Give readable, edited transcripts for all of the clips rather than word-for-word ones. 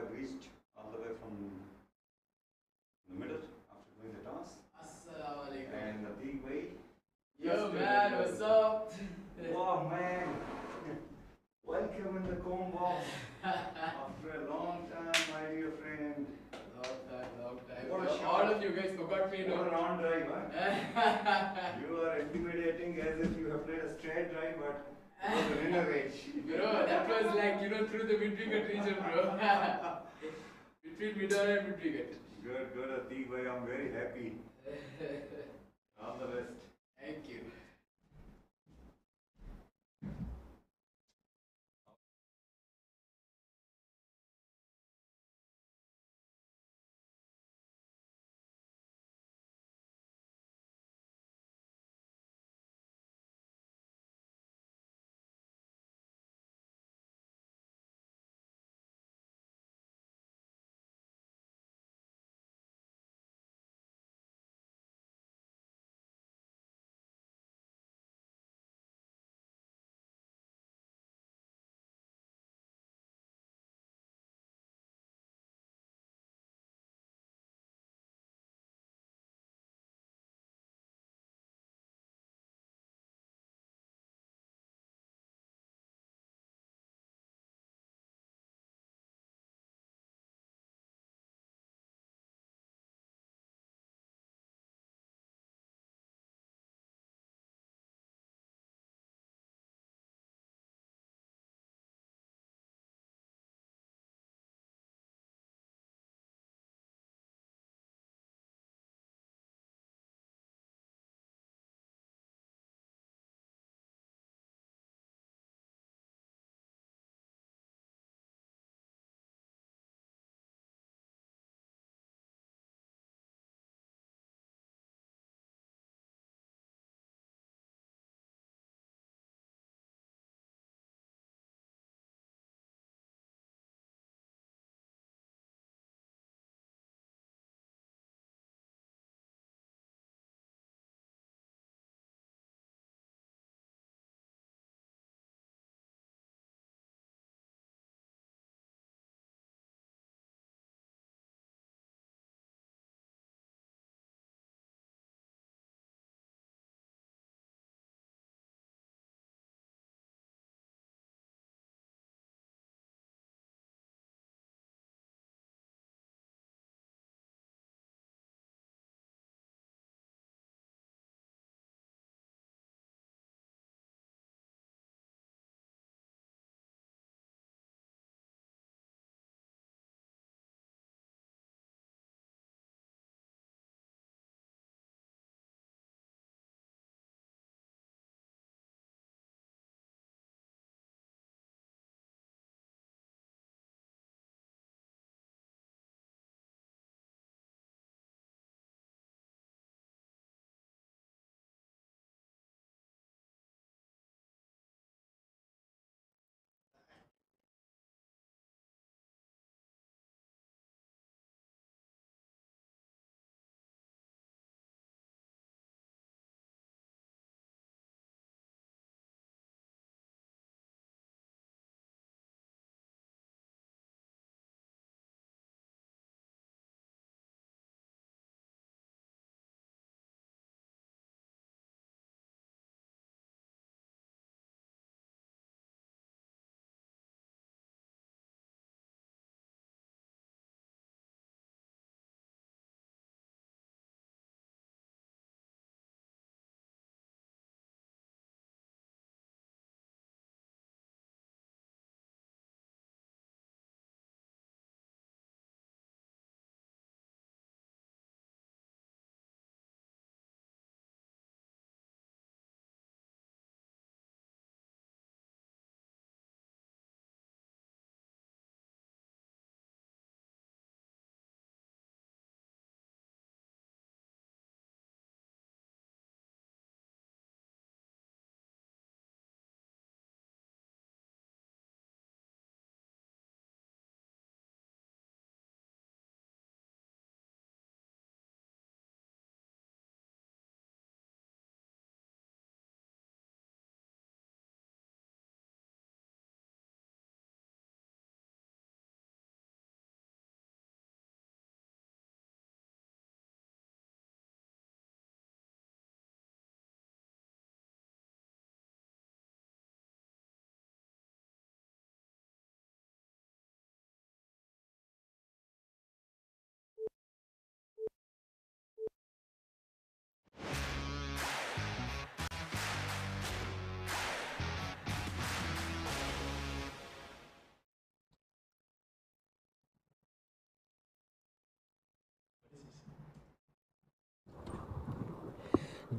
have reached all the way from the middle after doing the toss. Assalamualaikum. And the big way. Yo man, what's up? Wow man, welcome in the comb box after a long time, my dear friend. Long time. What a shot. All of you guys forgot me, What no? a round drive, huh? You are intimidating as if you have played a straight drive, but it was an inner range. Bro, that was like, through the mid-wicket region, bro. Between mid-order and mid-wicket. Good, Atik bhai, I'm very happy. All the best. Thank you.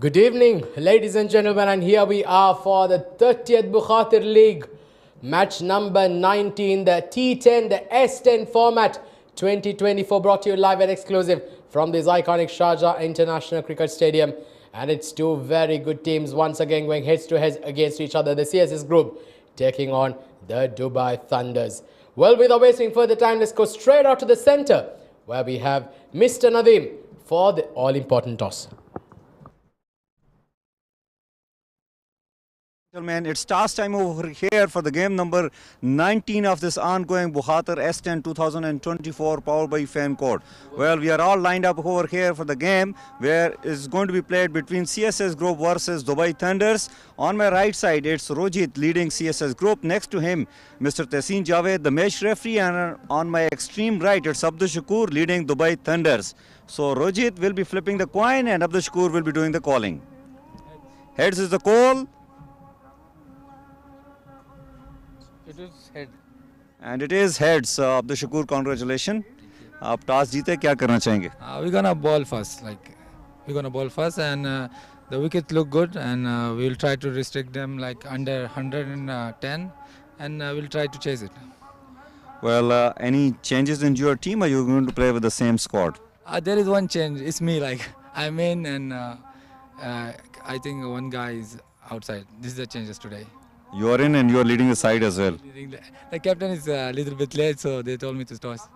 Good evening, ladies and gentlemen, and here we are for the 30th Bukhatir League, match number 19, the T10, the S10 format 2024, brought to you live and exclusive from this iconic Sharjah International Cricket Stadium. And it's two very good teams once again going heads to head against each other. The CSS group taking on the Dubai Thunders. Well, without wasting further time, let's go straight out to the center where we have Mr. Nadeem for the all-important toss. Gentlemen, it's toss time over here for the game number 19 of this ongoing Bukhatir S10 2024 powered by Fan Code. Well, we are all lined up over here for the game where it's going to be played between CSS Group versus Dubai Thunders. On my right side, it's Rojit leading CSS Group. Next to him, Mr. Tehseen Javed, the match referee, and on my extreme right, it's Abdul Shakur leading Dubai Thunders. So Rojit will be flipping the coin and Abdul Shakur will be doing the calling. Heads is the call. It is head. And it is heads. Abdul Shakur, congratulations. आप toss जीते क्या करना चाहेंगे? We're gonna ball first. We're gonna ball first, and the wickets look good, and we'll try to restrict them like under 110, and we'll try to chase it. Well, any changes in your team, or are you going to play with the same squad? There is one change. It's me. I'm in, and I think one guy is outside. This is the changes today. You are in and you are leading the side as well. The captain is a little bit late, so they told me to toss.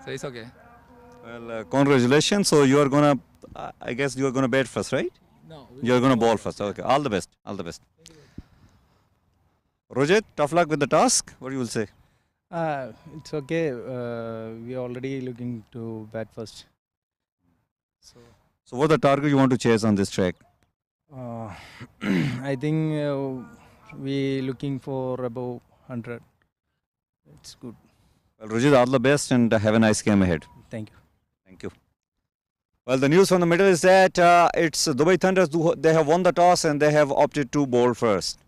So it's okay. Well, congratulations. So you are gonna, I guess you are gonna bat first, right? No. You are gonna ball first. Okay. All the best. All the best. Rojit, tough luck with the task. What you will say? It's okay. We are already looking to bat first. So what's the target you want to chase on this track? I think we looking for above 100. It's good. Well, Rojit, all the best and have a nice game ahead. Thank you. Thank you. Well, the news from the middle is that it's Dubai Thunders. They have won the toss and they have opted to bowl first.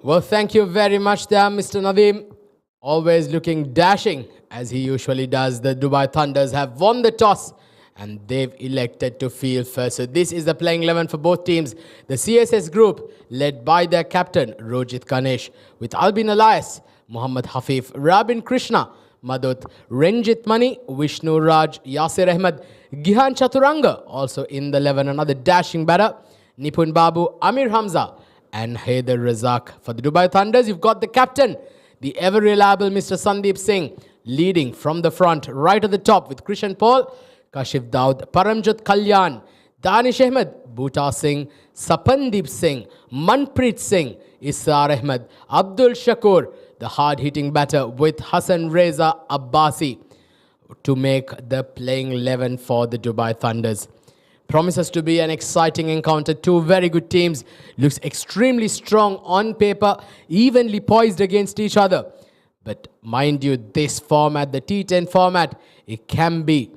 Well, thank you very much there, Mr. Nadeem. Always looking dashing, as he usually does. The Dubai Thunders have won the toss and they've elected to field first. So this is the playing 11 for both teams. The CSS group, led by their captain, Rojit Ganesh, with Albin Elias, Muhammad Hafif, Rabin Krishna, Madhut, Ranjit Mani, Vishnu Raj, Yasir Ahmed, Gihan Chaturanga, also in the 11, another dashing batter, Nipun Babu, Amir Hamza, and Haider Razak. For the Dubai Thunders, you've got the captain, the ever-reliable Mr. Sandeep Singh, leading from the front, right at the top with Krishan Paul, Kashif Daud, Paramjot Kalyan, Danish Ahmed, Bhuta Singh, Sapandeep Singh, Manpreet Singh, Israr Ahmed, Abdul Shakur, the hard-hitting batter with Hassan Reza Abbasi to make the playing 11 for the Dubai Thunders. Promises to be an exciting encounter. Two very good teams. Looks extremely strong on paper, evenly poised against each other. But mind you, this format, the T10 format, it can be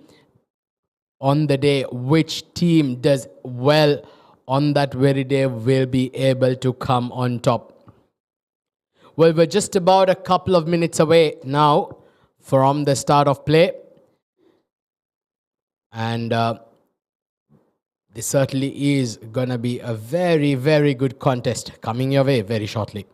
on the day which team does well on that very day will be able to come on top. Well, we're just about a couple of minutes away now from the start of play. And this certainly is going to be a very, very good contest coming your way very shortly.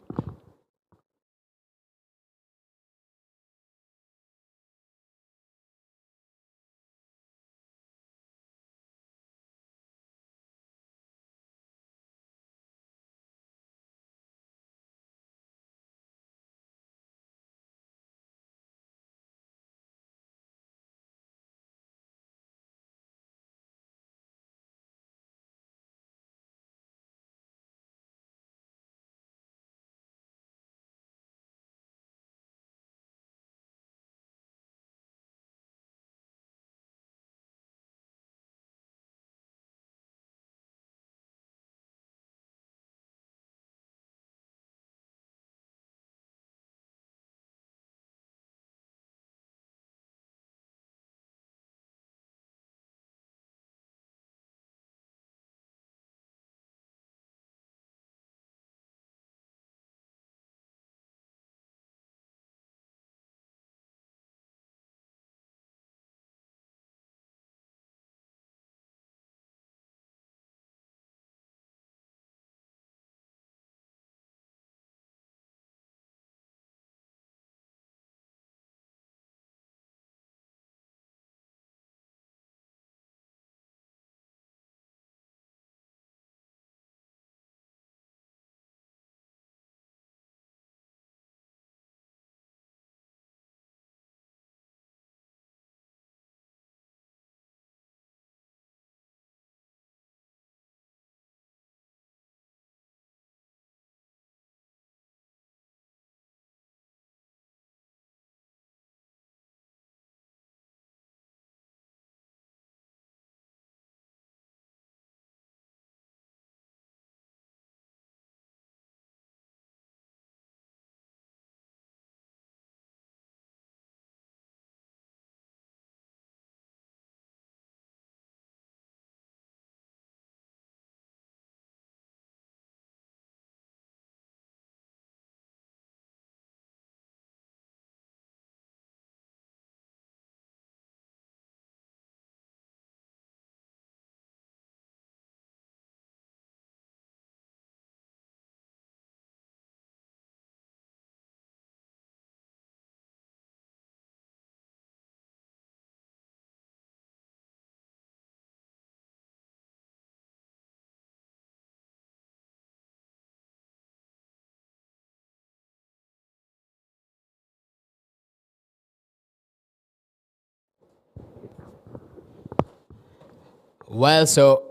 Well, so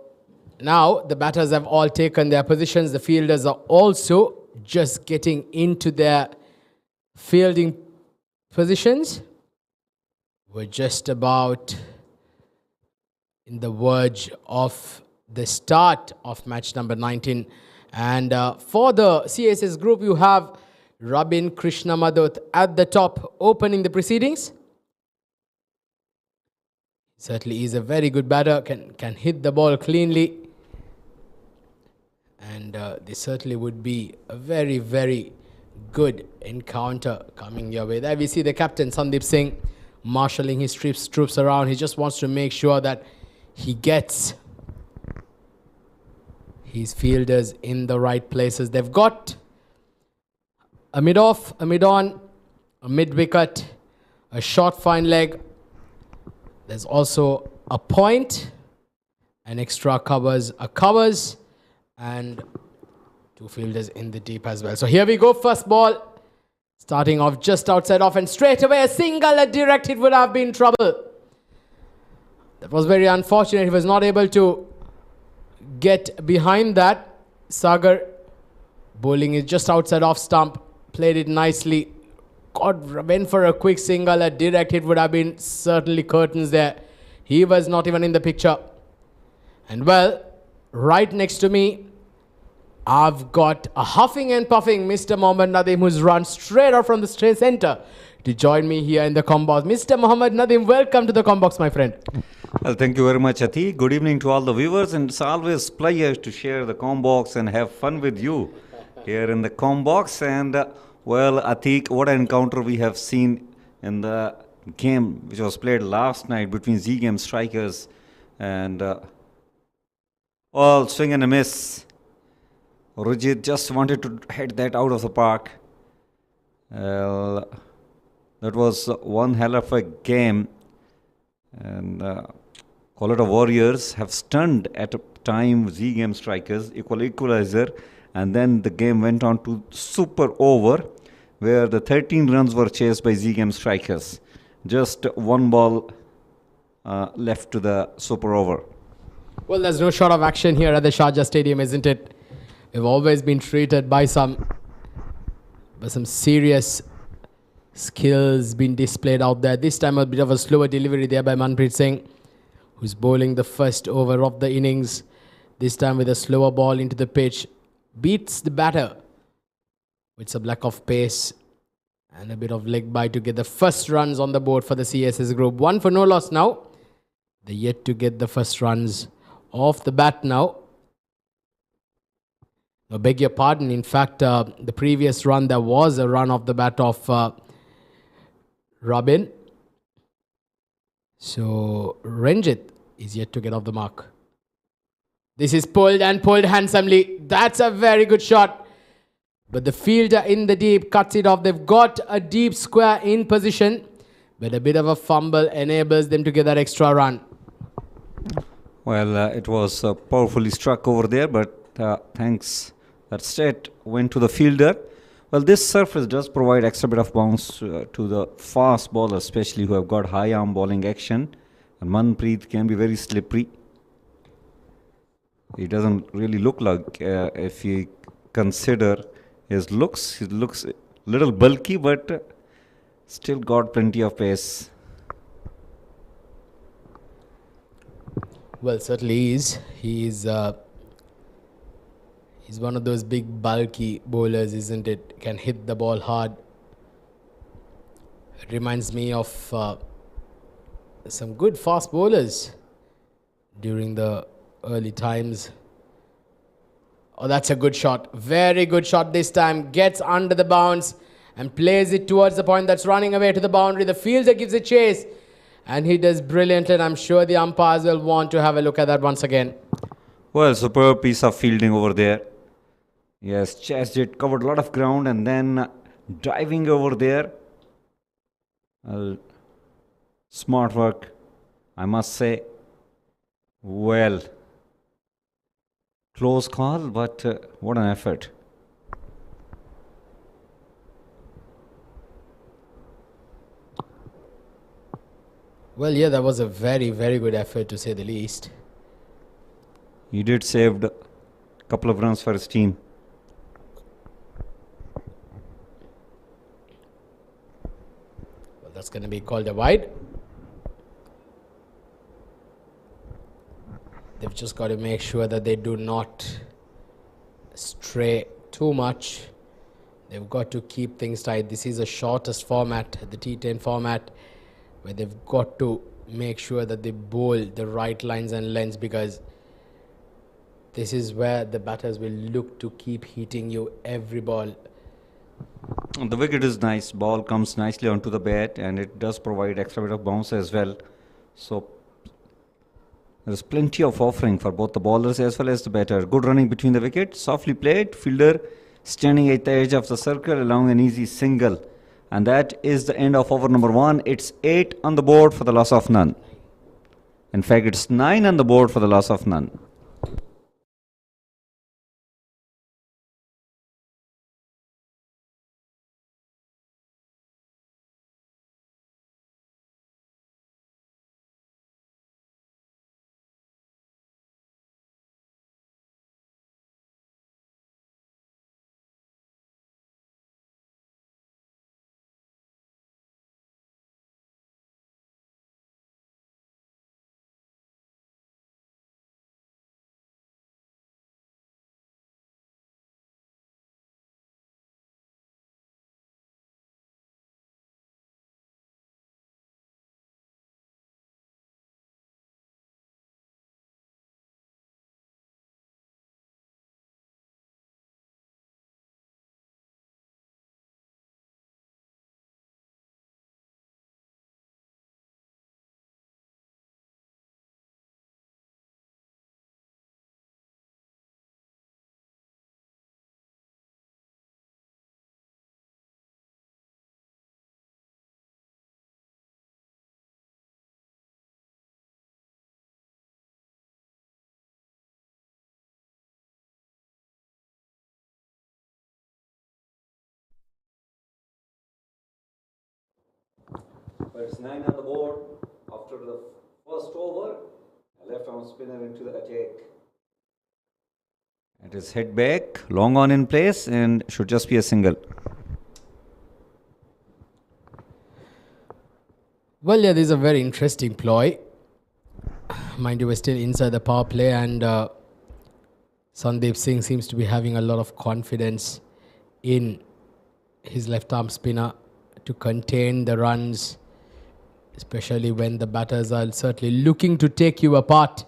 now the batters have all taken their positions. The fielders are also just getting into their fielding positions. We're just about in the verge of the start of match number 19. And for the CSS group, you have Robin Krishnamadut at the top, opening the proceedings. Certainly is a very good batter, can hit the ball cleanly. And this certainly would be a very, very good encounter coming your way. There we see the captain, Sandeep Singh, marshalling his troops around. He just wants to make sure that he gets his fielders in the right places. They've got a mid-off, a mid-on, a mid-wicket, a short fine leg. There's also a point, an extra covers, and two fielders in the deep as well. So here we go, first ball, starting off just outside off, and straight away a single, a direct hit would have been trouble. That was very unfortunate. He was not able to get behind that. Sagar bowling is just outside off stump, played it nicely. Went for a quick single, a direct hit would have been certainly curtains there. He was not even in the picture. And well, right next to me, I've got a huffing and puffing Mr. Mohammad Nadeem, who's run straight out from the straight center to join me here in the combox. Mr. Mohammad Nadeem, welcome to the combox, my friend. Well, thank you very much, Ati. Good evening to all the viewers, and it's always a pleasure to share the combox and have fun with you here in the combox. And well, Atiq, what an encounter we have seen in the game which was played last night between Z Game strikers, and all swing and a miss. Rujit just wanted to hit that out of the park. That was one hell of a game, and Kolkata Warriors have stunned at a time Z Game strikers, equalizer, and then the game went on to super over, where the 13 runs were chased by Z Game strikers. Just one ball left to the super over. Well, there's no short of action here at the Sharjah Stadium, isn't it? We've always been treated by some serious skills being displayed out there. This time a bit of a slower delivery there by Manpreet Singh, who's bowling the first over of the innings. This time with a slower ball into the pitch. Beats the batter with some lack of pace and a bit of leg bite to get the first runs on the board for the CSS group. 1 for no loss now. They're yet to get the first runs off the bat now. I beg your pardon. In fact, the previous run, there was a run off the bat of Robin. So Ranjit is yet to get off the mark. This is pulled and pulled handsomely. That's a very good shot. But the fielder in the deep cuts it off. They've got a deep square in position, but a bit of a fumble enables them to get that extra run. Well, it was powerfully struck over there, but thanks. That straight went to the fielder. Well, this surface does provide extra bit of bounce to the fast bowlers, especially who have got high arm bowling action. And Manpreet can be very slippery. He doesn't really look like, if you consider his looks, he looks a little bulky, but still got plenty of pace. Well, certainly he is. He's one of those big, bulky bowlers, isn't it? Can hit the ball hard. It reminds me of some good fast bowlers during the early times. Oh, that's a good shot. Very good shot this time. Gets under the bounce and plays it towards the point that's running away to the boundary. The fielder gives a chase, and he does brilliantly, and I'm sure the umpires will want to have a look at that once again. Well, superb piece of fielding over there. Yes, chased it, covered a lot of ground, and then diving over there. Smart work, I must say. Well, close call, but what an effort. Well, yeah, that was a very, very good effort, to say the least. He did saved a couple of runs for his team. Well, that's going to be called a wide. They've just got to make sure that they do not stray too much. They've got to keep things tight. This is the shortest format, the T10 format, where they've got to make sure that they bowl the right lines and lengths, because this is where the batters will look to keep hitting you every ball. The wicket is nice. Ball comes nicely onto the bat, and it does provide extra bit of bounce as well. So there's plenty of offering for both the bowlers as well as the batter. Good running between the wicket, softly played, fielder standing at the edge of the circle, allowing an easy single. And that is the end of over number 1. It's 8 on the board for the loss of none. In fact, it's 9 on the board for the loss of none. But it's 9 on the board after the first over. A left arm spinner into the attack. It is hit back, long on in place, and should just be a single. Well, yeah, this is a very interesting ploy. Mind you, we're still inside the power play, and Sandeep Singh seems to be having a lot of confidence in his left arm spinner to contain the runs, especially when the batters are certainly looking to take you apart.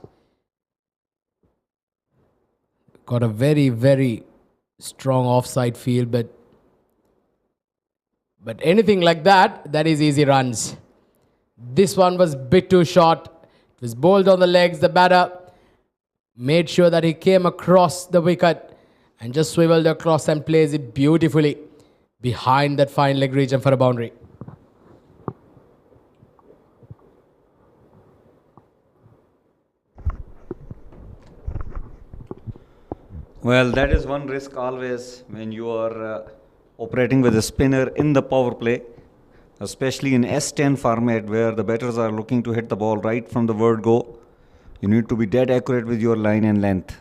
Got a very, very strong offside field, but anything like that, that is easy runs. This one was a bit too short. It was bowled on the legs. The batter made sure that he came across the wicket and just swiveled across and plays it beautifully behind that fine leg region for a boundary. Well, that is one risk always when you are operating with a spinner in the power play, especially in S10 format where the batters are looking to hit the ball right from the word go. You need to be dead accurate with your line and length.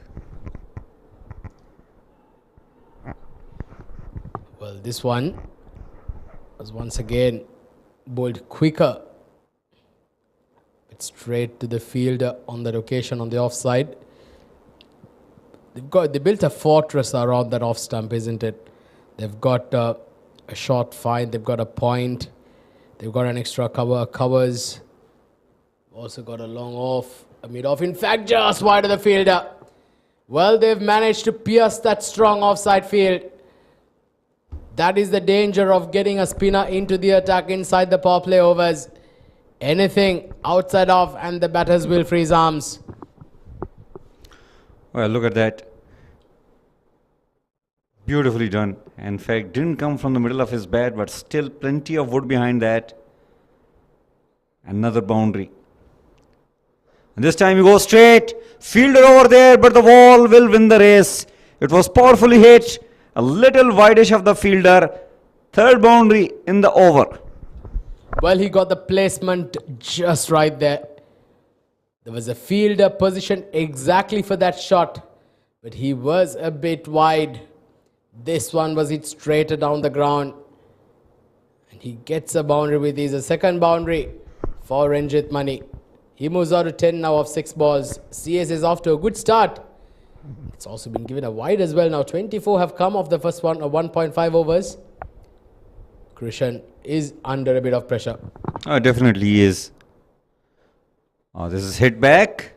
Well, this one was once again bowled quicker. It's straight to the fielder on that occasion on the offside. They built a fortress around that off stump, isn't it? They've got a short fine, they've got a point, they've got an extra cover, covers, also got a long off, a mid off, in fact just wide of the fielder. Well, they've managed to pierce that strong offside field. That is the danger of getting a spinner into the attack inside the power play overs. Anything outside of and the batters will freeze arms. Well, look at that. Beautifully done. In fact, didn't come from the middle of his bat, but still plenty of wood behind that. Another boundary. And this time you go straight. Fielder over there, but the ball will win the race. It was powerfully hit. A little wideish of the fielder. Third boundary in the over. Well, he got the placement just right there. There was a fielder positioned exactly for that shot, but he was a bit wide. This one was hit straighter down the ground. And he gets a boundary with his second boundary for Ranjit Mani. He moves out to 10 now of 6 balls. CS is off to a good start. It's also been given a wide as well now. 24 have come off the first one, 1.5 overs. Krishan is under a bit of pressure. Oh, definitely is. This is hit back.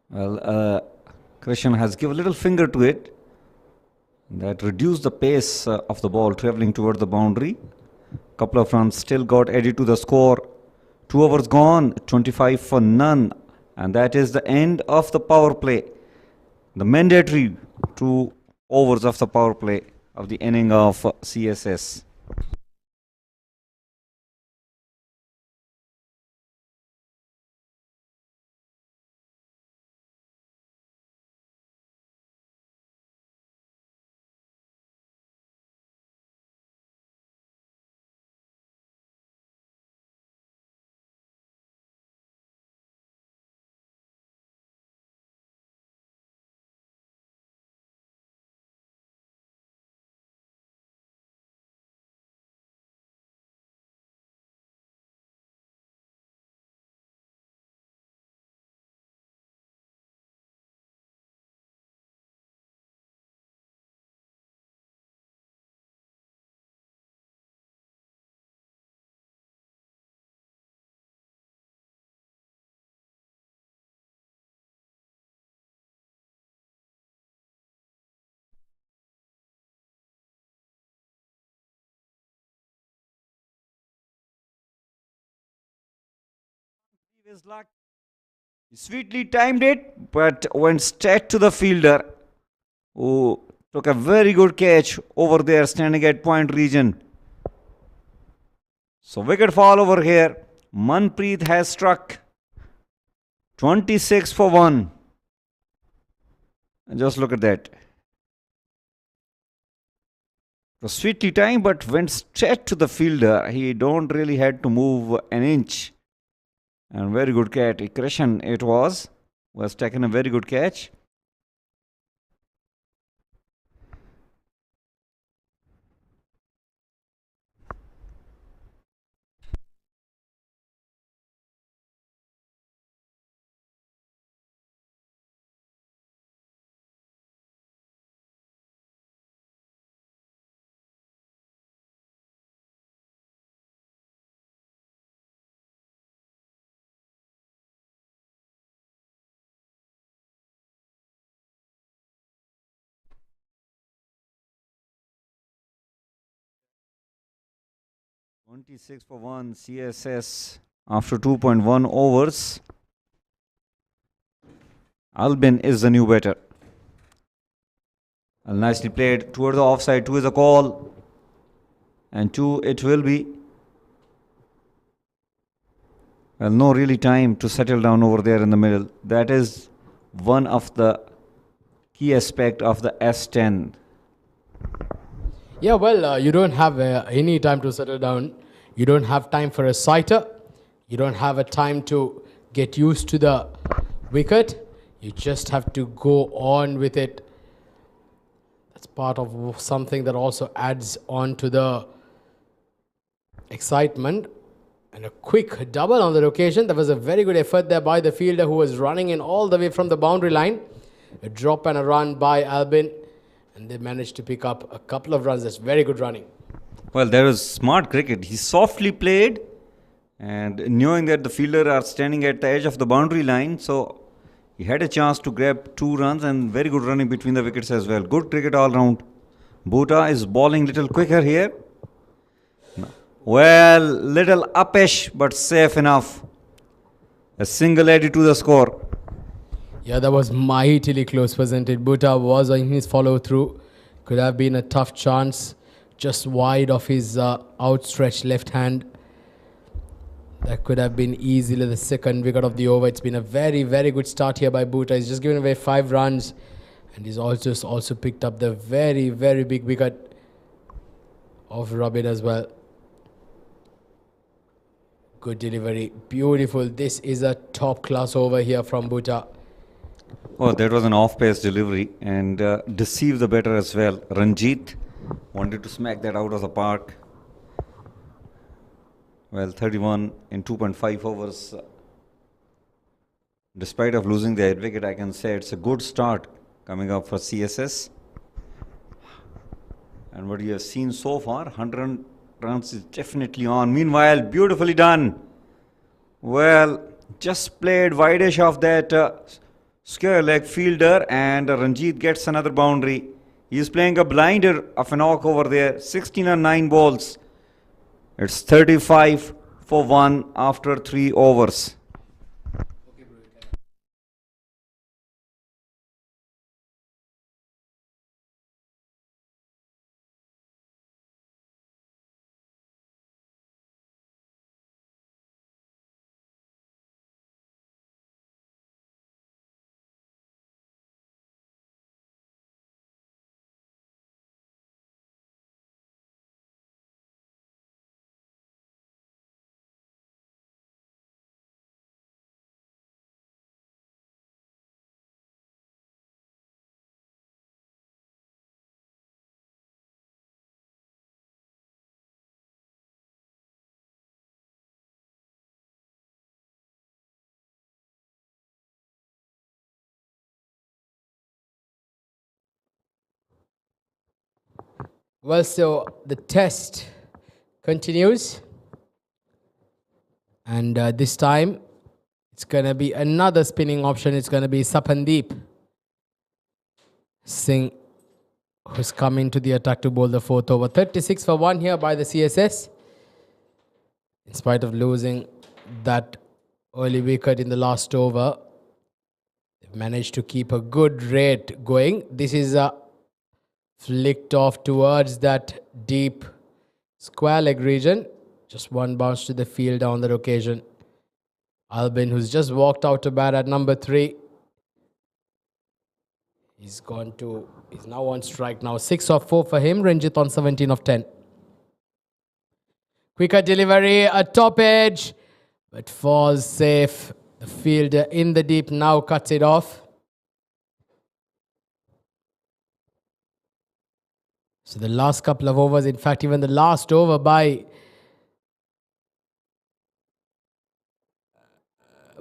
Well, Krishan has given a little finger to it. That reduced the pace of the ball travelling towards the boundary. Couple of runs still got added to the score. 2 overs gone, 25 for none. And that is the end of the power play. The mandatory 2 overs of the power play of the inning of CSS. His luck. He sweetly timed it, but went straight to the fielder, who took a very good catch over there, standing at point region. So wicket fall over here. Manpreet has struck 26 for 1. And just look at that. It was sweetly timed, but went straight to the fielder. He don't really had to move an inch. And very good catch. Krishan it was taken a very good catch. "26 for 1 CSS after 2.1 overs. Albin is the new batter. Well, nicely played toward the offside. 2 is a call, and 2 it will be. Well, no really time to settle down over there in the middle. That is one of the key aspect of the S10. Yeah, well, you don't have any time to settle down. You don't have time for a sighter. You don't have a time to get used to the wicket. You just have to go on with it. That's part of something that also adds on to the excitement. And a quick double on the occasion. There was a very good effort there by the fielder, who was running in all the way from the boundary line. A drop and a run by Albin. And they managed to pick up a couple of runs. That's very good running. Well, there was smart cricket. He softly played, and knowing that the fielder are standing at the edge of the boundary line, so he had a chance to grab 2 runs, and very good running between the wickets as well. Good cricket all round. Bhuta is bowling little quicker here. Well, little uppish, but safe enough. A single added to the score. Yeah, that was mightily close, wasn't it? Bhuta was in his follow-through. Could have been a tough chance. Just wide of his outstretched left hand. That could have been easily the second wicket of the over. It's been a very, very good start here by Bhuta. He's just given away 5 runs. And he's also picked up the very, very big wicket of Robin as well. Good delivery. Beautiful. This is a top class over here from Bhuta. Oh, that was an off-pace delivery and deceived the batter as well. Ranjit wanted to smack that out of the park. Well, 31 in 2.5 overs. Despite of losing the head wicket, I can say it's a good start coming up for CSS. And what you have seen so far, 100 runs is definitely on. Meanwhile, beautifully done. Well, just played wide-ish of that square leg fielder, and Ranjit gets another boundary. He is playing a blinder of a knock over there. 16 on 9 balls. It's 35 for 1 after 3 overs. Well, so the test continues. And this time, it's going to be another spinning option. It's going to be Sapandeep Singh, who's coming to the attack to bowl the 4th over. 36 for 1 here by the CSS. In spite of losing that early wicket in the last over, they've managed to keep a good rate going. This is flicked off towards that deep square leg region. Just one bounce to the field on that occasion. Albin, who's just walked out to bat at number 3. He's now on strike now. 6 of 4 for him. Ranjit on 17 of 10. Quicker delivery, a top edge, but falls safe. The fielder in the deep now cuts it off. So the last couple of overs, in fact, even the last over by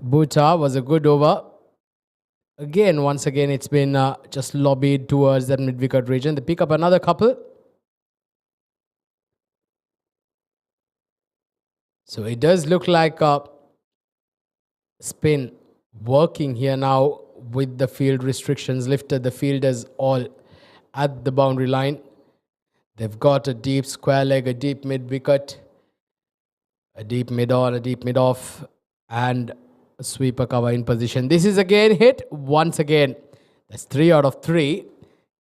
Bhuta was a good over. Again, once again, it's been just lobbied towards that mid-wicket region. They pick up another couple. So it does look like a spin working here now with the field restrictions lifted. The fielders all at the boundary line. They've got a deep square leg, a deep mid-wicket, a deep mid-on, a deep mid-off, and a sweeper cover in position. This is again hit once again. That's 3 out of 3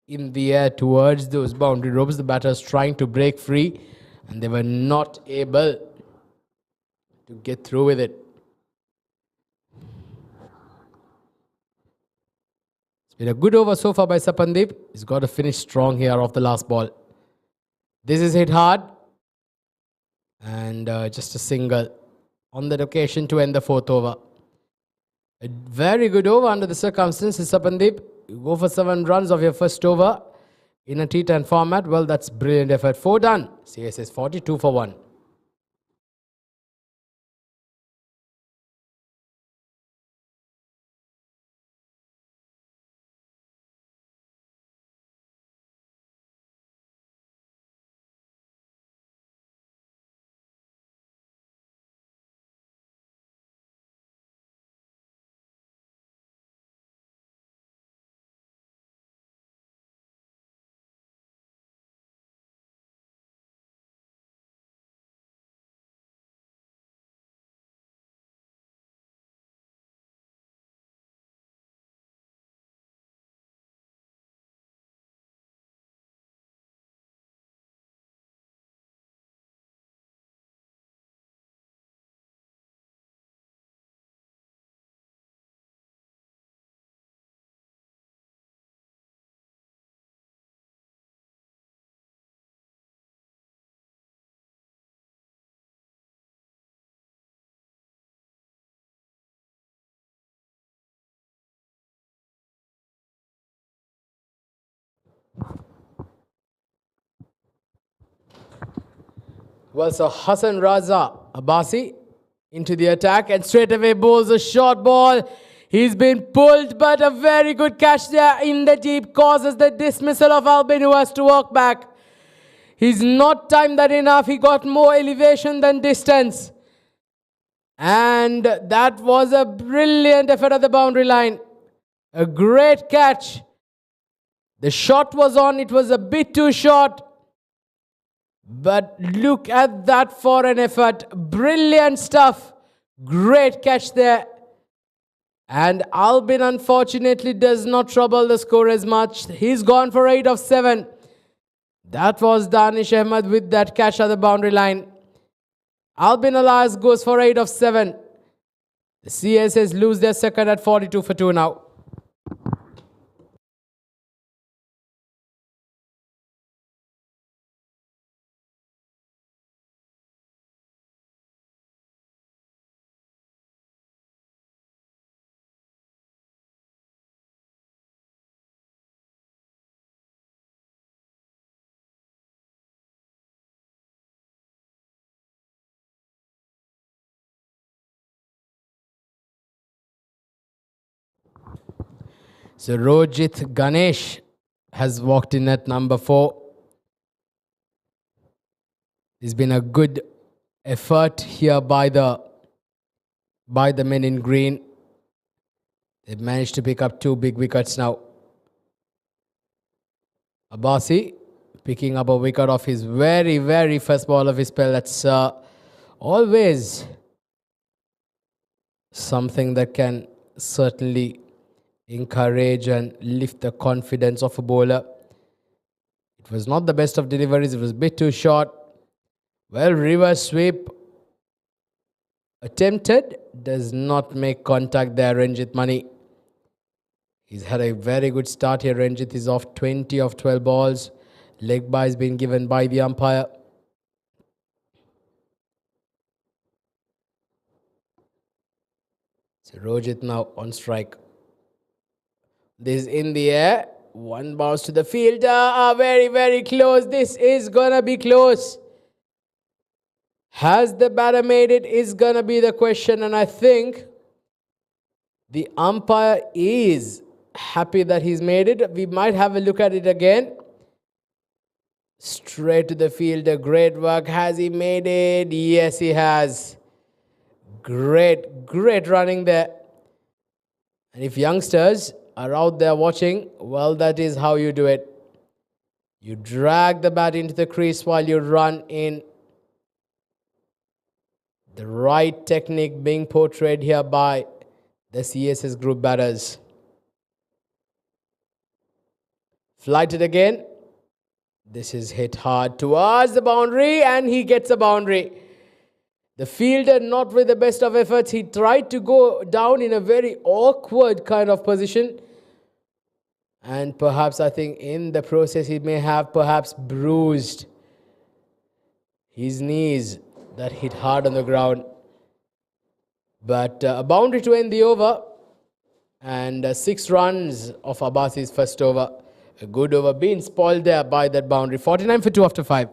in the air towards those boundary ropes. The batters trying to break free, and they were not able to get through with it. It's been a good over so far by Sapandeep. He's got to finish strong here off the last ball. This is hit hard. And just a single on that occasion to end the 4th over. A very good over under the circumstances, Sapandeep. You go for 7 runs of your first over in a T10 format. Well, that's brilliant effort. 4 done. CSS 42 for 1. Well, so Hassan Raza Abbasi into the attack and straight away bowls a short ball. He's been pulled, but a very good catch there in the deep causes the dismissal of Albin, who has to walk back. He's not timed that enough. He got more elevation than distance. And that was a brilliant effort at the boundary line. A great catch. The shot was on. It was a bit too short. But look at that for an effort. Brilliant stuff. Great catch there. And Albin unfortunately does not trouble the score as much. He's gone for 8 of 7. That was Danish Ahmed with that catch at the boundary line. Albin Elias goes for 8 of 7. The CSS lose their second at 42 for 2 now. So Rojit Ganesh has walked in at number 4. There's been a good effort here by the men in green. They've managed to pick up 2 big wickets now. Abbasi picking up a wicket off his very, very first ball of his spell. That's always something that can certainly encourage and lift the confidence of a bowler. It was not the best of deliveries. It was a bit too short. Well, reverse sweep attempted. Does not make contact there, Ranjit Mani. He's had a very good start here. Ranjit is off 20 of 12 balls. Leg bye has been given by the umpire. So Rojit now on strike. This in the air. 1 bounce to the fielder. Very, very close. This is going to be close. Has the batter made it? Is going to be the question. And I think the umpire is happy that he's made it. We might have a look at it again. Straight to the fielder. Great work. Has he made it? Yes, he has. Great, great running there. And if youngsters are out there watching, well, that is how you do it. You drag the bat into the crease while you run in. The right technique being portrayed here by the CSS group batters. Flighted again. This is hit hard towards the boundary and he gets a boundary. The fielder not with the best of efforts. He tried to go down in a very awkward kind of position. And perhaps I think in the process he may have perhaps bruised his knees that hit hard on the ground. But a boundary to end the over. And 6 runs of Abbasi's first over. A good over being spoiled there by that boundary. 49 for 2 after 5.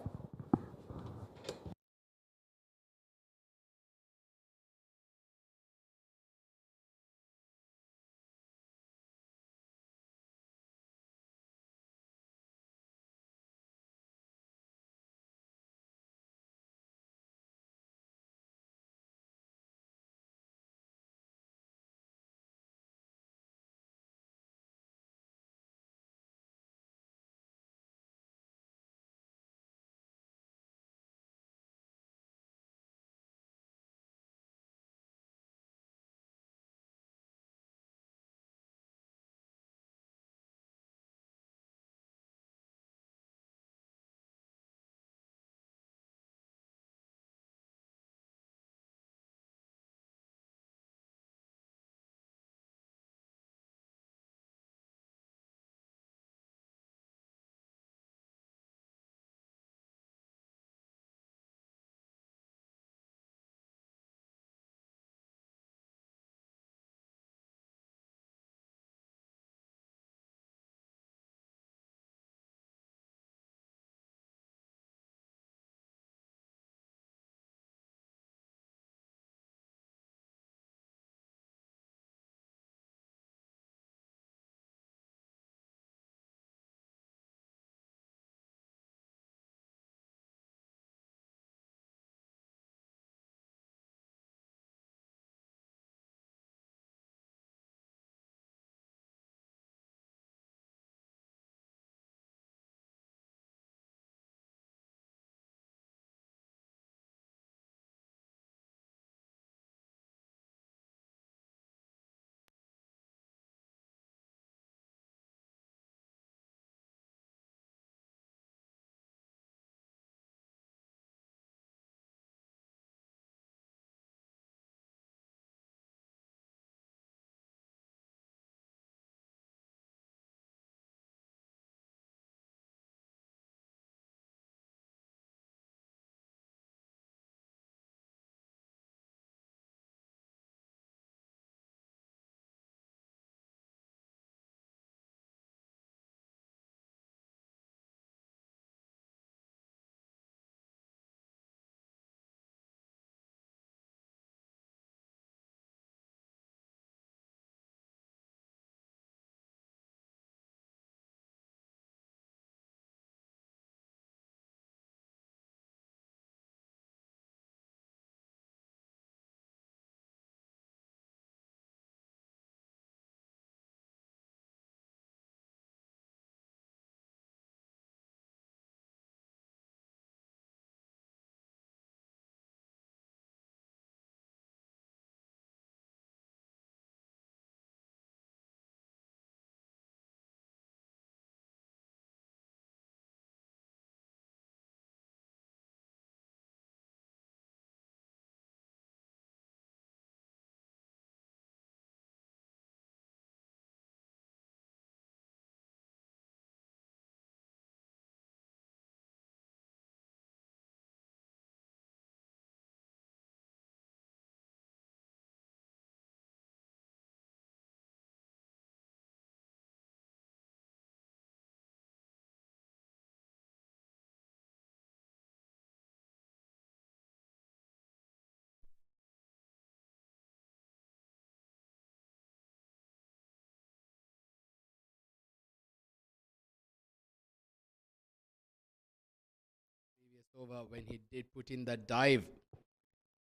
over when he did put in that dive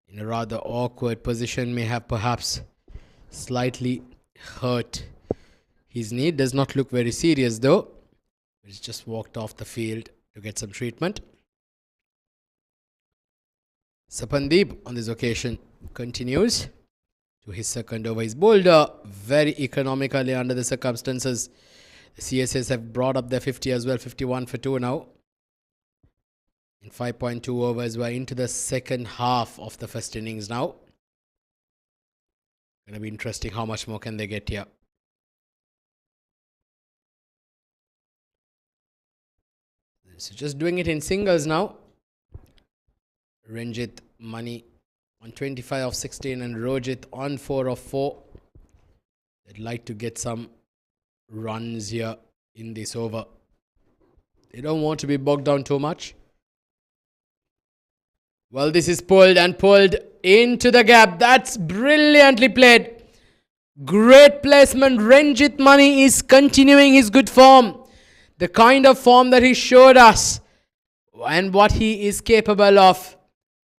in a rather awkward position, may have perhaps slightly hurt his knee. Does not look very serious though. He's just walked off the field to get some treatment. Sapandeep on this occasion continues to his second over. He's bowled very economically under the circumstances. The CSS have brought up their 50 as well, 51 for 2 now. In 5.2 overs, we're into the second half of the first innings now. Going to be interesting how much more can they get here. So just doing it in singles now. Ranjit Mani on 25 of 16 and Rojit on 4 of 4. They'd like to get some runs here in this over. They don't want to be bogged down too much. Well, this is pulled into the gap. That's brilliantly played. Great placement. Ranjit Mani is continuing his good form. The kind of form that he showed us and what he is capable of.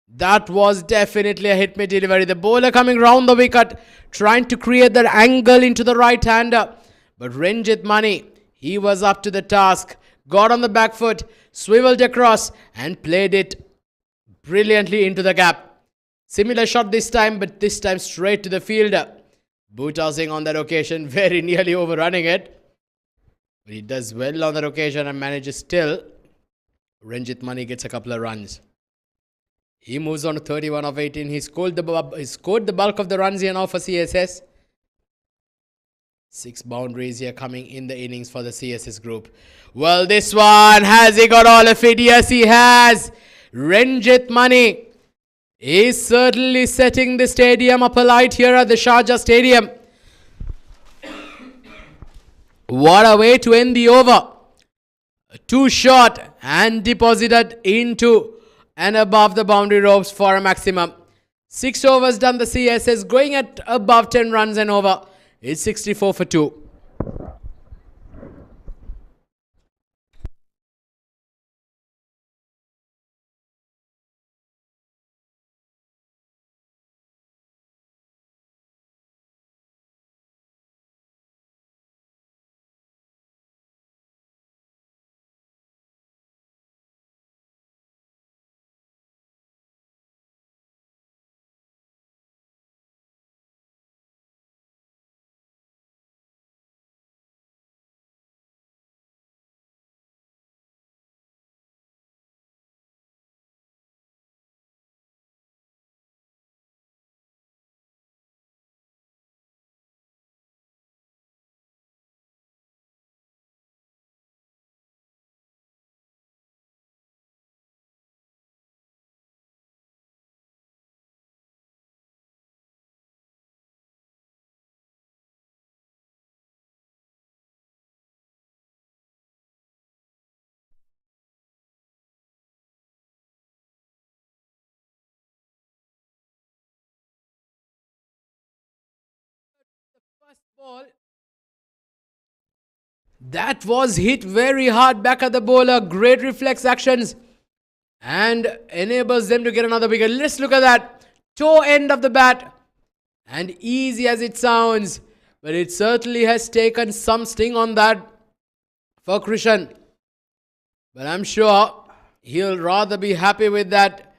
That was definitely a hit-me delivery. The bowler coming round the wicket, trying to create that angle into the right-hander. But Ranjit Mani, he was up to the task. Got on the back foot, swiveled across and played it brilliantly into the gap. Similar shot this time, but this time straight to the fielder. Bhuta Singh on that occasion, very nearly overrunning it. But he does well on that occasion and manages still. Ranjit Mani gets a couple of runs. He moves on to 31 of 18. He scored the bulk of the runs here now for CSS. 6 boundaries here coming in the innings for the CSS group. Well, this one, has he got all of it? Yes, he has. Ranjit Mani is certainly setting the stadium up alight here at the Sharjah Stadium. What a way to end the over. Too short and deposited into and above the boundary ropes for a maximum. 6 overs done, the CSS going at above 10 runs and over. It's 64 for 2. First ball, that was hit very hard back at the bowler. Great reflex actions and enables them to get another wicket. Let's look at that. Toe end of the bat. And easy as it sounds, but it certainly has taken some sting on that for Krishan. But I'm sure he'll rather be happy with that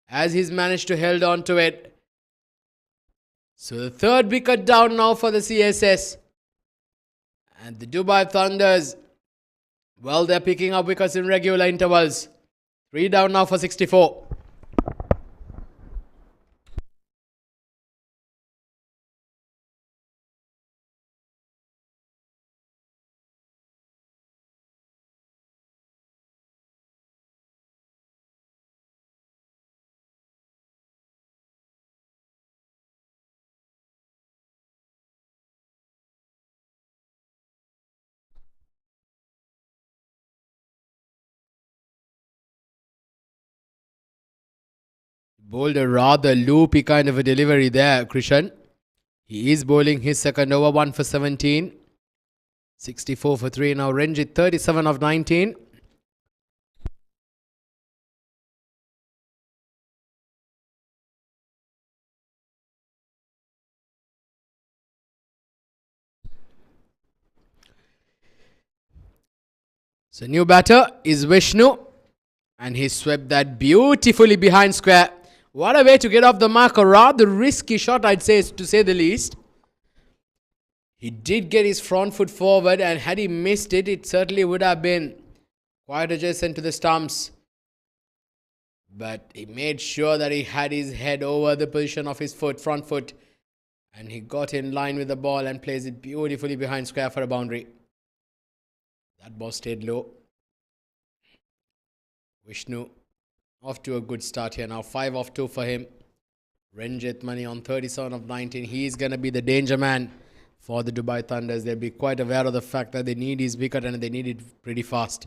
as he's managed to hold on to it. So the third wicket down now for the CSS. And the Dubai Thunders, well, they're picking up wickets in regular intervals. 3 down now for 64. Bowled a rather loopy kind of a delivery there, Krishan. He is bowling his second over, 1 for 17. 64 for 3 now. Ranjit, 37 of 19. So new batter is Vishnu. And he swept that beautifully behind square. What a way to get off the mark. A rather risky shot, I'd say, to say the least. He did get his front foot forward, and had he missed it, it certainly would have been quite adjacent to the stumps. But he made sure that he had his head over the position of his foot, front foot. And he got in line with the ball and plays it beautifully behind square for a boundary. That ball stayed low. Vishnu off to a good start here now. 5 off 2 for him. Ranjit Mani on 37 of 19. He's going to be the danger man for the Dubai Thunders. They'll be quite aware of the fact that they need his wicket and they need it pretty fast.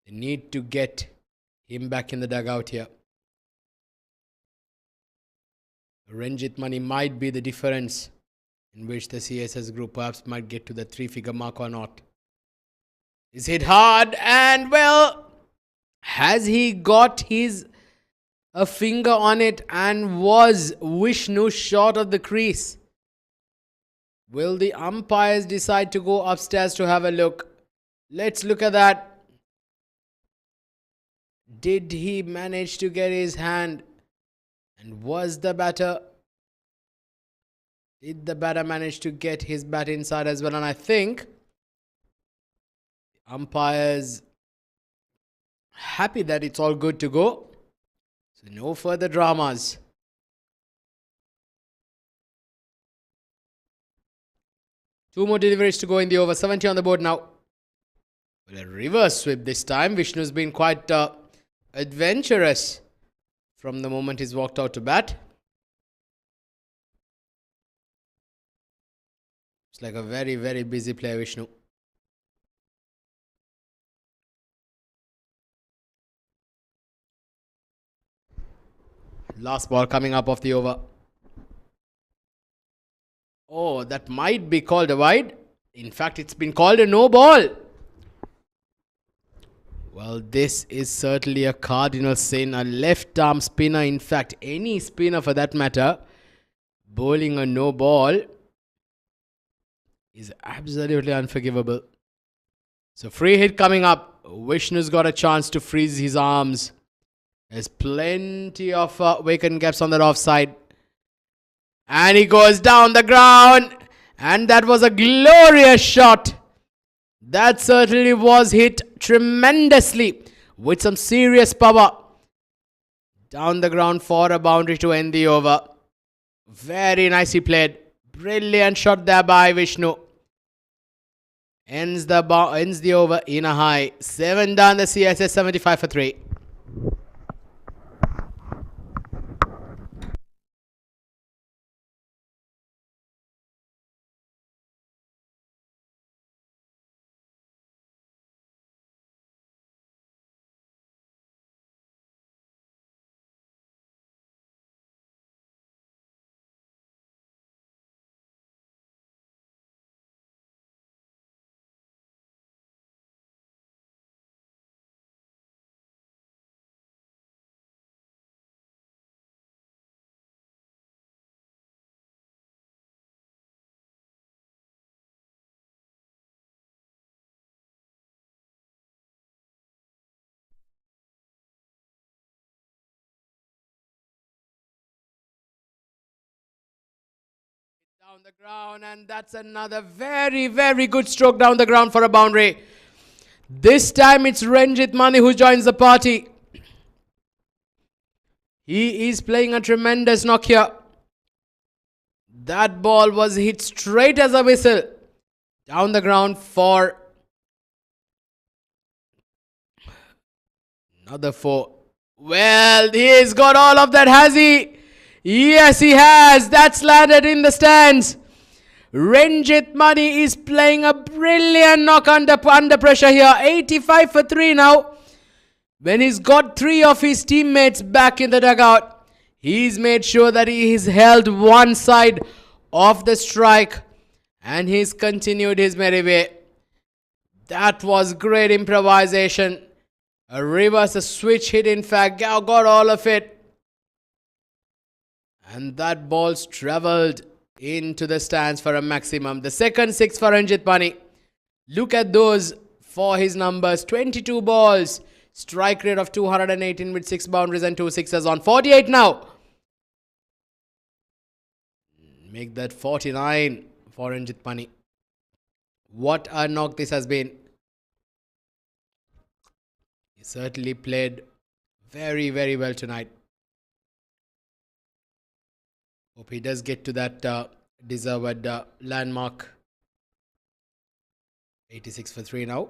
They need to get him back in the dugout here. Ranjit Mani might be the difference in which the CSS group perhaps might get to the 3-figure mark or not. He's hit hard and well... Has he got his a finger on it, and was Vishnu short of the crease? Will the umpires decide to go upstairs to have a look? Let's look at that. Did he manage to get his hand? And was the batter... Did the batter manage to get his bat inside as well? And I think umpires... happy that it's all good to go. So no further dramas. Two more deliveries to go in the over. 70 on the board now. Well, a reverse sweep this time. Vishnu's been quite adventurous from the moment he's walked out to bat. It's like a very, very busy player, Vishnu. Last ball coming up of the over. Oh, that might be called a wide. In fact, it's been called a no ball. Well, this is certainly a cardinal sin. A left arm spinner, in fact, any spinner for that matter, bowling a no ball is absolutely unforgivable. So free hit coming up. Vishnu's got a chance to freeze his arms. There's plenty of vacant gaps on that offside. And he goes down the ground. And that was a glorious shot. That certainly was hit tremendously with some serious power. Down the ground for a boundary to end the over. Very nicely played. Brilliant shot there by Vishnu. Ends the over in a high. 7 down the CSS, 75 for 3. Down the ground, and that's another very, very good stroke down the ground for a boundary. This time it's Ranjit Mani who joins the party. He is playing a tremendous knock here. That ball was hit straight as a whistle. Down the ground for another 4. Well, he's got all of that, has he? Yes, he has. That's landed in the stands. Ranjit Mani is playing a brilliant knock under pressure here. 85 for 3 now. When he's got 3 of his teammates back in the dugout, he's made sure that he has held one side of the strike and he's continued his merry way. That was great improvisation. A reverse, a switch hit, in fact, got all of it. And that ball's travelled into the stands for a maximum. The second 6 for Ranjit Mani. Look at those for his numbers. 22 balls. Strike rate of 218 with 6 boundaries and 2 sixes on 48 now. Make that 49 for Ranjit Pani. What a knock this has been. He certainly played very, very well tonight. Hope he does get to that deserved landmark. 86 for 3 now.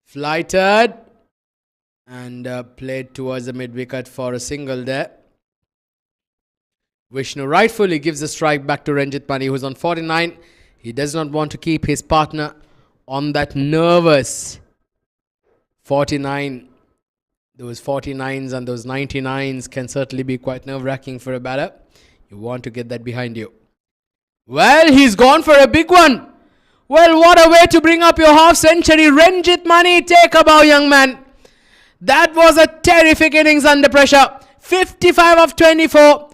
Flighted and played towards the mid wicket for a single there. Vishnu rightfully gives the strike back to Ranjit Pani, who's on 49. He does not want to keep his partner on that nervous 49. Those 49s and those 99s can certainly be quite nerve-wracking for a batter. You want to get that behind you. Well, he's gone for a big one. Well, what a way to bring up your half century. Ranjit Mani, take a bow, young man. That was a terrific innings under pressure. 55 of 24.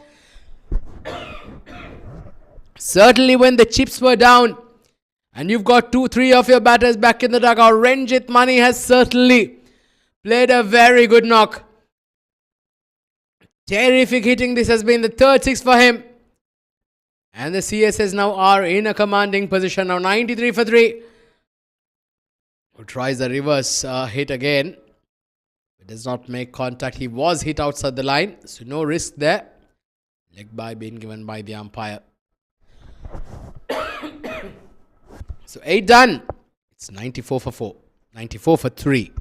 Certainly when the chips were down and you've got 2-3 of your batters back in the dugout, Ranjit Mani has certainly played a very good knock. Terrific hitting. This has been the third six for him. And the CSS now are in a commanding position. Now 93 for 3. Who tries the reverse hit again. It does not make contact. He was hit outside the line. So no risk there. Leg bye being given by the umpire. So 8 done. It's 94 for 4. 94 for 3.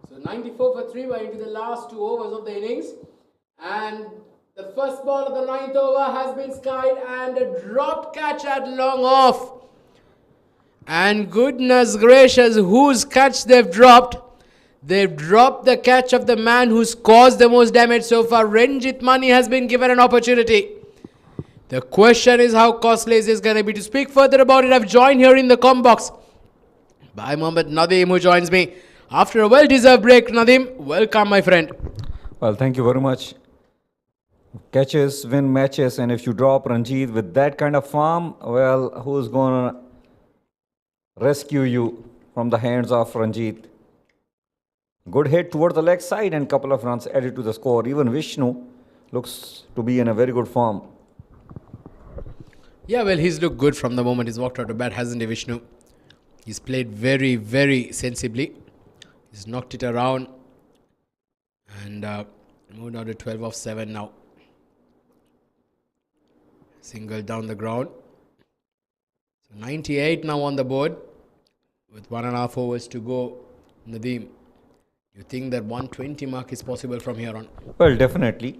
So 94 for 3 were into the last 2 overs of the innings. And the first ball of the 9th over has been skied and a drop catch at long off. And goodness gracious, whose catch they've dropped. They've dropped the catch of the man who's caused the most damage so far. Ranjit Mani has been given an opportunity. The question is how costly is this going to be? To speak further about it, I've joined here in the com box by Mohammad Nadeem, who joins me after a well-deserved break. Nadeem, welcome, my friend. Well, thank you very much. Catches win matches, and if you drop Ranjit with that kind of form, well, who's going to rescue you from the hands of Ranjit? Good hit towards the leg side and couple of runs added to the score. Even Vishnu looks to be in a very good form. Yeah, well, he's looked good from the moment he's walked out to bat, hasn't he, Vishnu? He's played very, very sensibly. He's knocked it around and moved on to 12 of 7 now. Single down the ground. So 98 now on the board with 1.5 overs to go. Nadeem, you think that 120 mark is possible from here on? Well, definitely.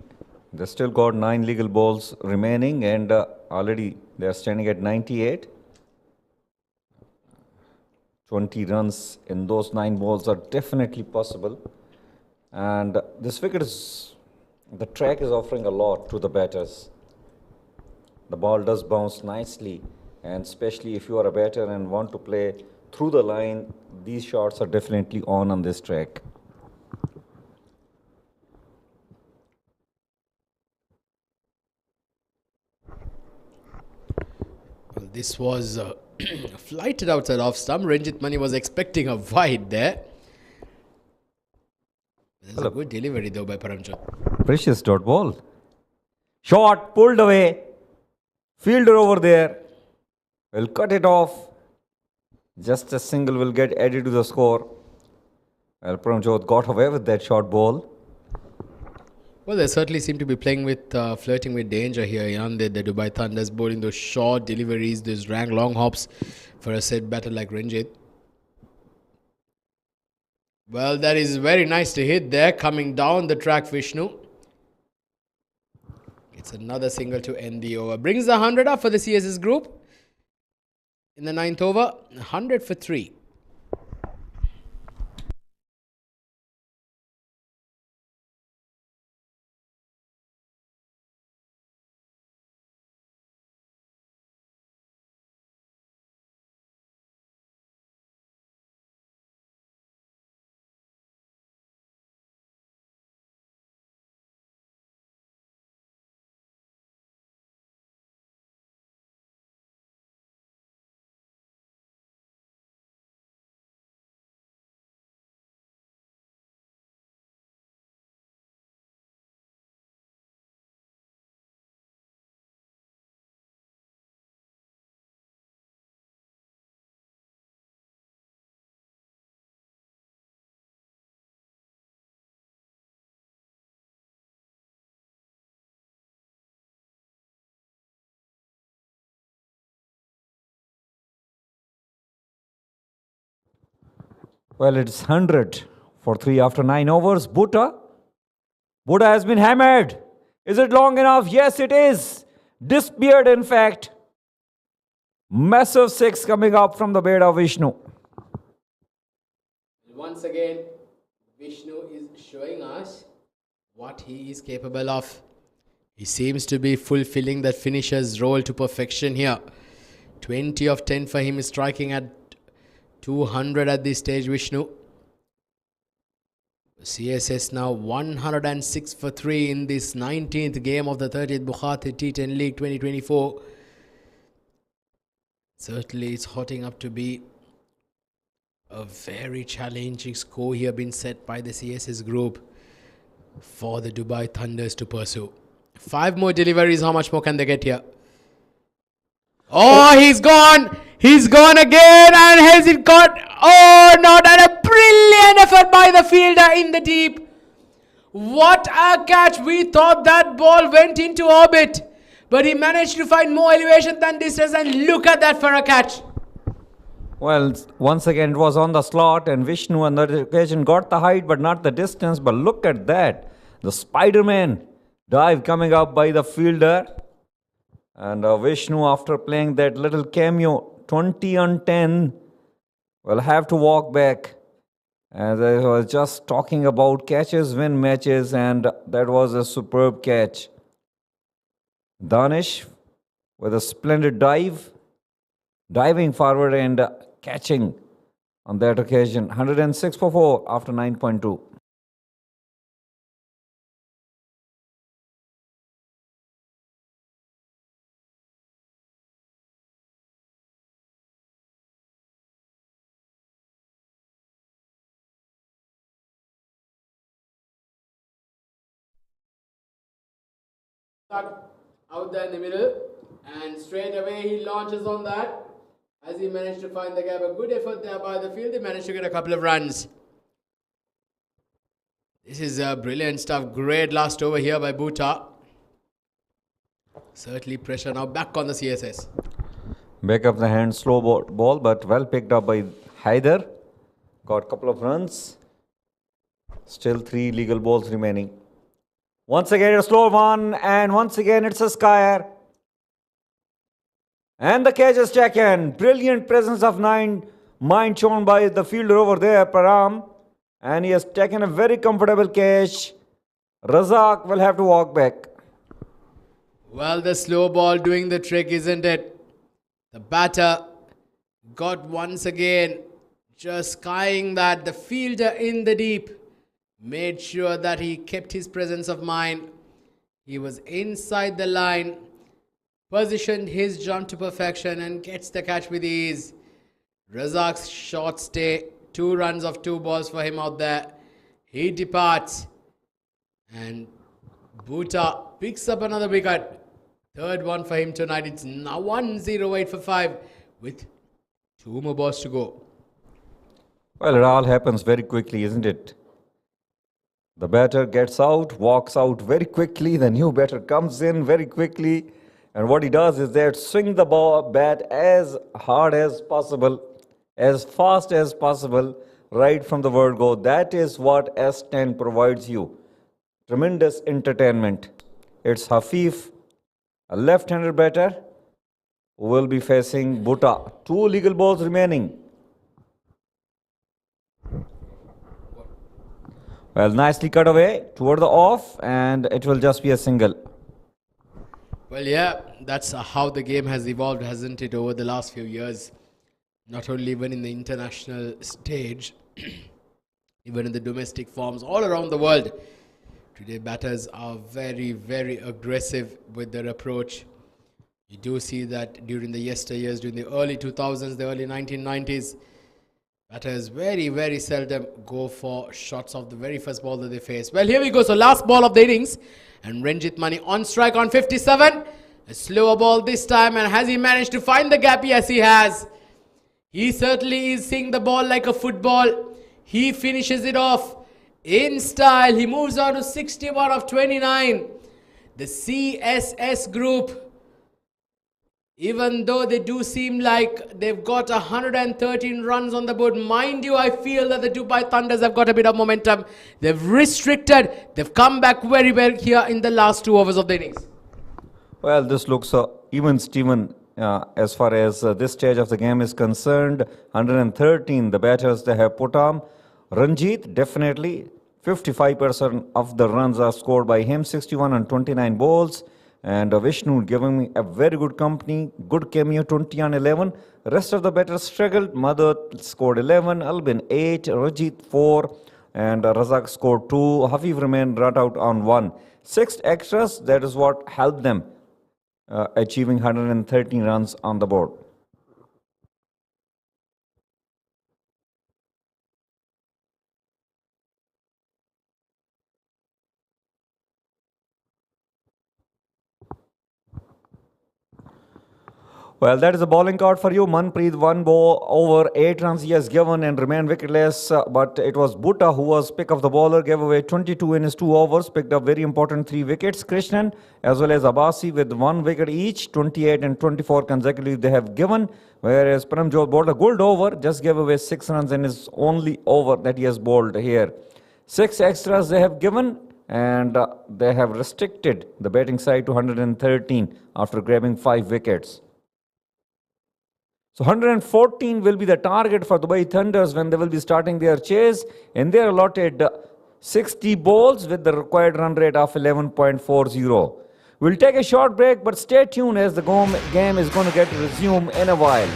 They still got 9 legal balls remaining, and already they are standing at 98. 20 runs in those 9 balls are definitely possible. And this wicket is, the track is offering a lot to the batters. The ball does bounce nicely, and especially if you are a batter and want to play through the line, these shots are definitely on this track. Well, this was Flighted outside off stump. Ranjit Mani was expecting a wide there. This is a good delivery though by Paramjot. Precious dot ball. Shot pulled away. Fielder over there. Will cut it off. Just a single will get added to the score. Well, Paramjot got away with that short ball. Well, they certainly seem to be playing with, flirting with danger here, aren't they? The Dubai Thunders bowling those short deliveries, those rank long hops for a set batter like Ranjit. Well, that is very nice to hit there, coming down the track, Vishnu. It's another single to end the over. Brings the 100 up for the CSS group. In the 9th over, 100 for 3. Well, it's 100 for 3 after 9 overs. Buddha has been hammered. Is it long enough? Yes, it is. Disappeared, in fact. Massive 6 coming up from the bed of Vishnu. Once again, Vishnu is showing us what he is capable of. He seems to be fulfilling that finisher's role to perfection here. 20 of 10 for him, is striking at 200 at this stage, Vishnu. CSS now 106 for 3 in this 19th game of the 30th Bukhatir T10 League 2024. Certainly it's hotting up to be a very challenging score here being set by the CSS group for the Dubai Thunders to pursue. 5 more deliveries. How much more can they get here? Oh, he's gone! He's gone again, and has it got... Oh, not and a brilliant effort by the fielder in the deep. What a catch. We thought that ball went into orbit, but he managed to find more elevation than distance, and look at that for a catch. Well, once again, it was on the slot, and Vishnu on that occasion got the height, but not the distance. But look at that. The Spider-Man dive coming up by the fielder. And Vishnu, after playing that little cameo, 20 on 10, will have to walk back. As I was just talking about catches win matches, and that was a superb catch. Danish with a splendid dive, diving forward and catching on that occasion. 106 for 4 after 9.2. Out there in the middle, and straight away he launches on that as he managed to find the gap. A good effort there by the field. He managed to get a couple of runs. This is brilliant stuff. Great last over here by Bhuta. Certainly pressure now back on the CSS. Back up the hand, slow ball, but well picked up by Haider. Got a couple of runs. Still 3 legal balls remaining. Once again, a slow one, and once again, it's a skyer. And the catch is taken. Brilliant presence of mind shown by the fielder over there, Param. And he has taken a very comfortable catch. Razak will have to walk back. Well, the slow ball doing the trick, isn't it? The batter got once again just skying that. The fielder in the deep made sure that he kept his presence of mind. He was inside the line. positioned his jump to perfection and gets the catch with ease. Razak's short stay, 2 runs of 2 balls for him out there. He departs and Bhuta picks up another wicket. Third one for him tonight. It's now 1-0 8 for 5 with 2 more balls to go. Well, it all happens very quickly, isn't it? The batter gets out, walks out very quickly. The new batter comes in very quickly. And what he does is that swing the bat as hard as possible, as fast as possible, right from the word go. That is what S10 provides you. Tremendous entertainment. It's Hafif, a left-handed batter, who will be facing Bhuta. 2 legal balls remaining. Well, nicely cut away toward the off, and it will just be a single. Well, yeah, that's how the game has evolved, hasn't it, over the last few years? Not only even in the international stage, even in the domestic forms all around the world. Today, batters are very, very aggressive with their approach. You do see that during the yesteryears, during the early 2000s, the early 1990s, batters very, very seldom go for shots of the very first ball that they face. Well, here we go. So last ball of the innings. And Ranjit Mani on strike on 57. A slower ball this time. And has he managed to find the gap? Yes, he has. He certainly is seeing the ball like a football. He finishes it off in style. He moves on to 61 of 29. The CSS group, even though they do seem like they've got 113 runs on the board, mind you, I feel that the Dubai Thunders have got a bit of momentum. They've restricted. They've come back very well here in the last 2 overs of the innings. Well, this looks even Steven as far as this stage of the game is concerned. 113 the batters they have put on. Ranjit, definitely 55% of the runs are scored by him, 61 on 29 balls. And Vishnu giving me a very good company, good cameo, 20 on 11. Rest of the batters struggled. Madhur scored 11, Albin 8, Rajit 4, and Razak scored 2. Hafif remained run out on 1. 6 extras, that is what helped them achieving 113 runs on the board. Well, that is a bowling card for you. Manpreet, 1 ball over 8 runs he has given and remained wicketless. But it was Bhuta who was pick of the bowler, gave away 22 in his 2 overs, picked up very important 3 wickets. Krishnan as well as Abbasi with 1 wicket each, 28 and 24 consecutively they have given. Whereas Paramjot bowled a good over, just gave away 6 runs in his only over that he has bowled here. 6 extras they have given, and they have restricted the batting side to 113 after grabbing 5 wickets. So 114 will be the target for Dubai Thunders when they will be starting their chase, and they are allotted 60 balls with the required run rate of 11.40. We'll take a short break, but stay tuned as the game is going to get resumed in a while.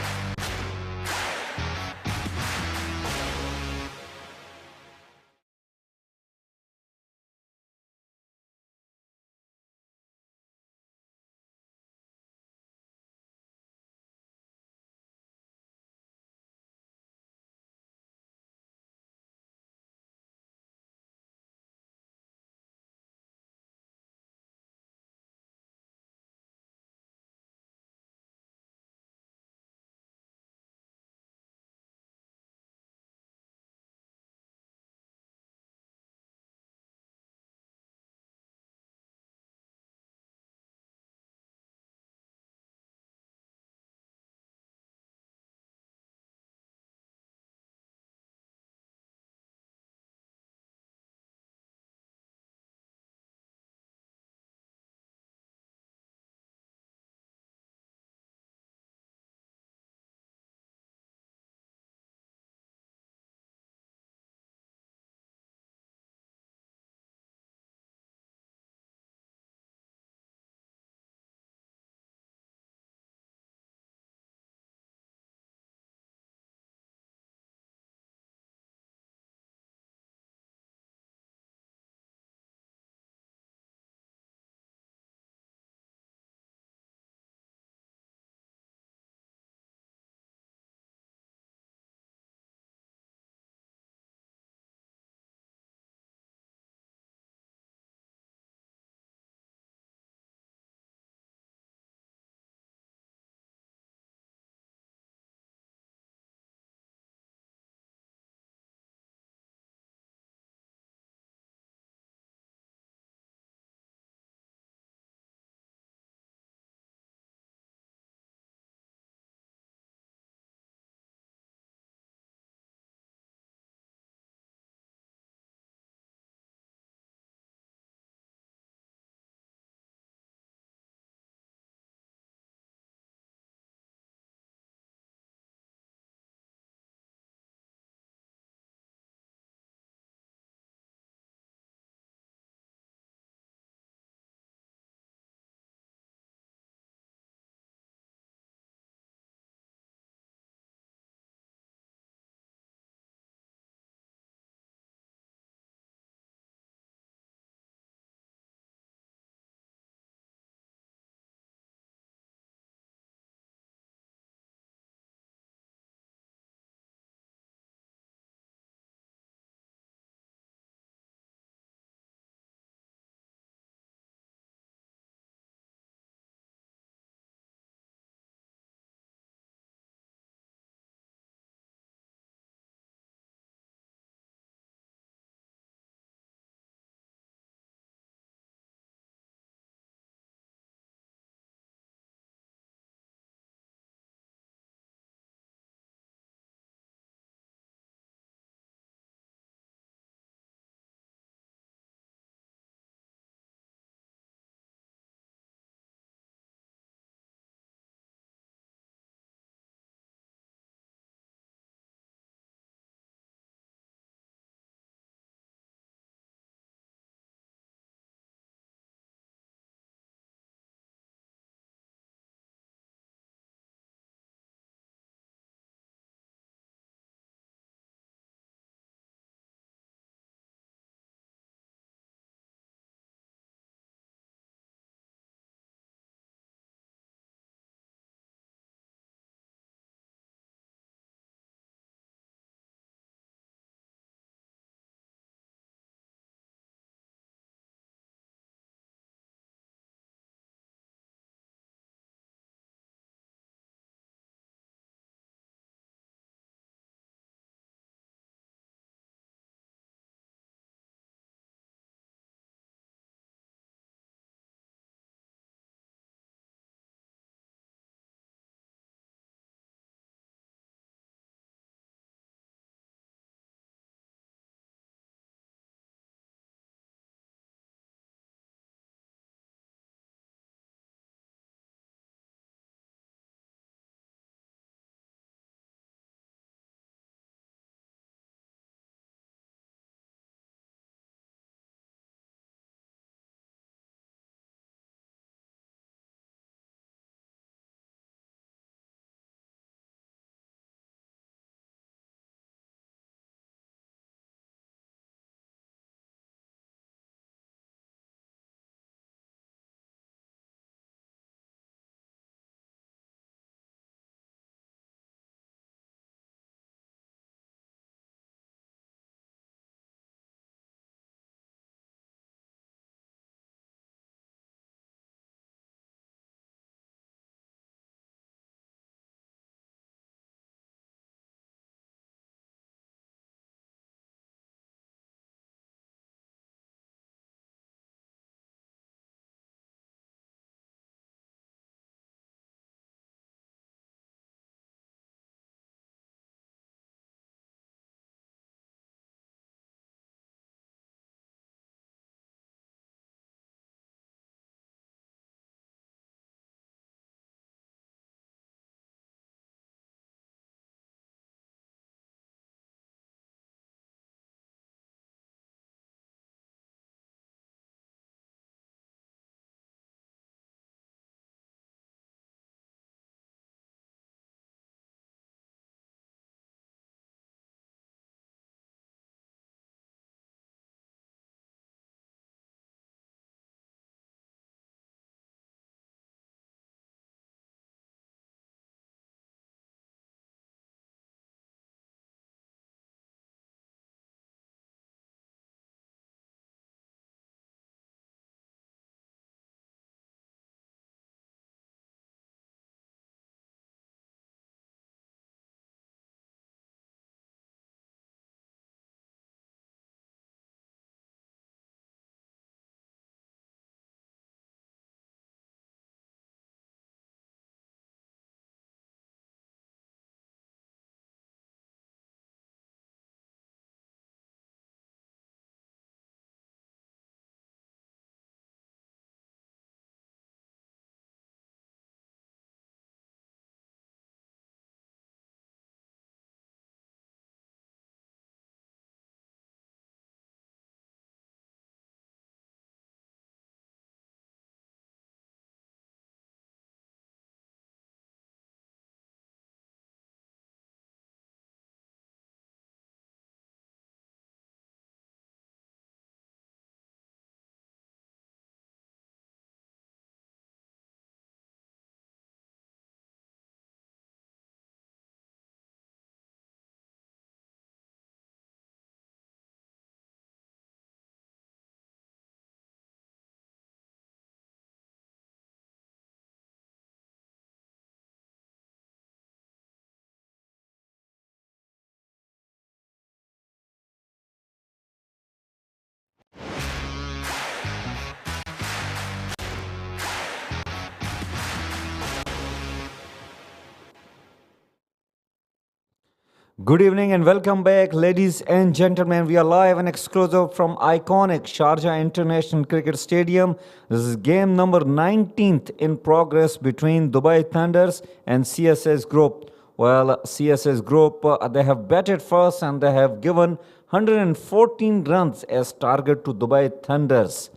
Good evening and welcome back, ladies and gentlemen. We are live and exclusive from iconic Sharjah International Cricket Stadium. This is game number 19th in progress between Dubai Thunders and CSS Group. Well, CSS Group, they have batted first and they have given 114 runs as target to Dubai Thunders.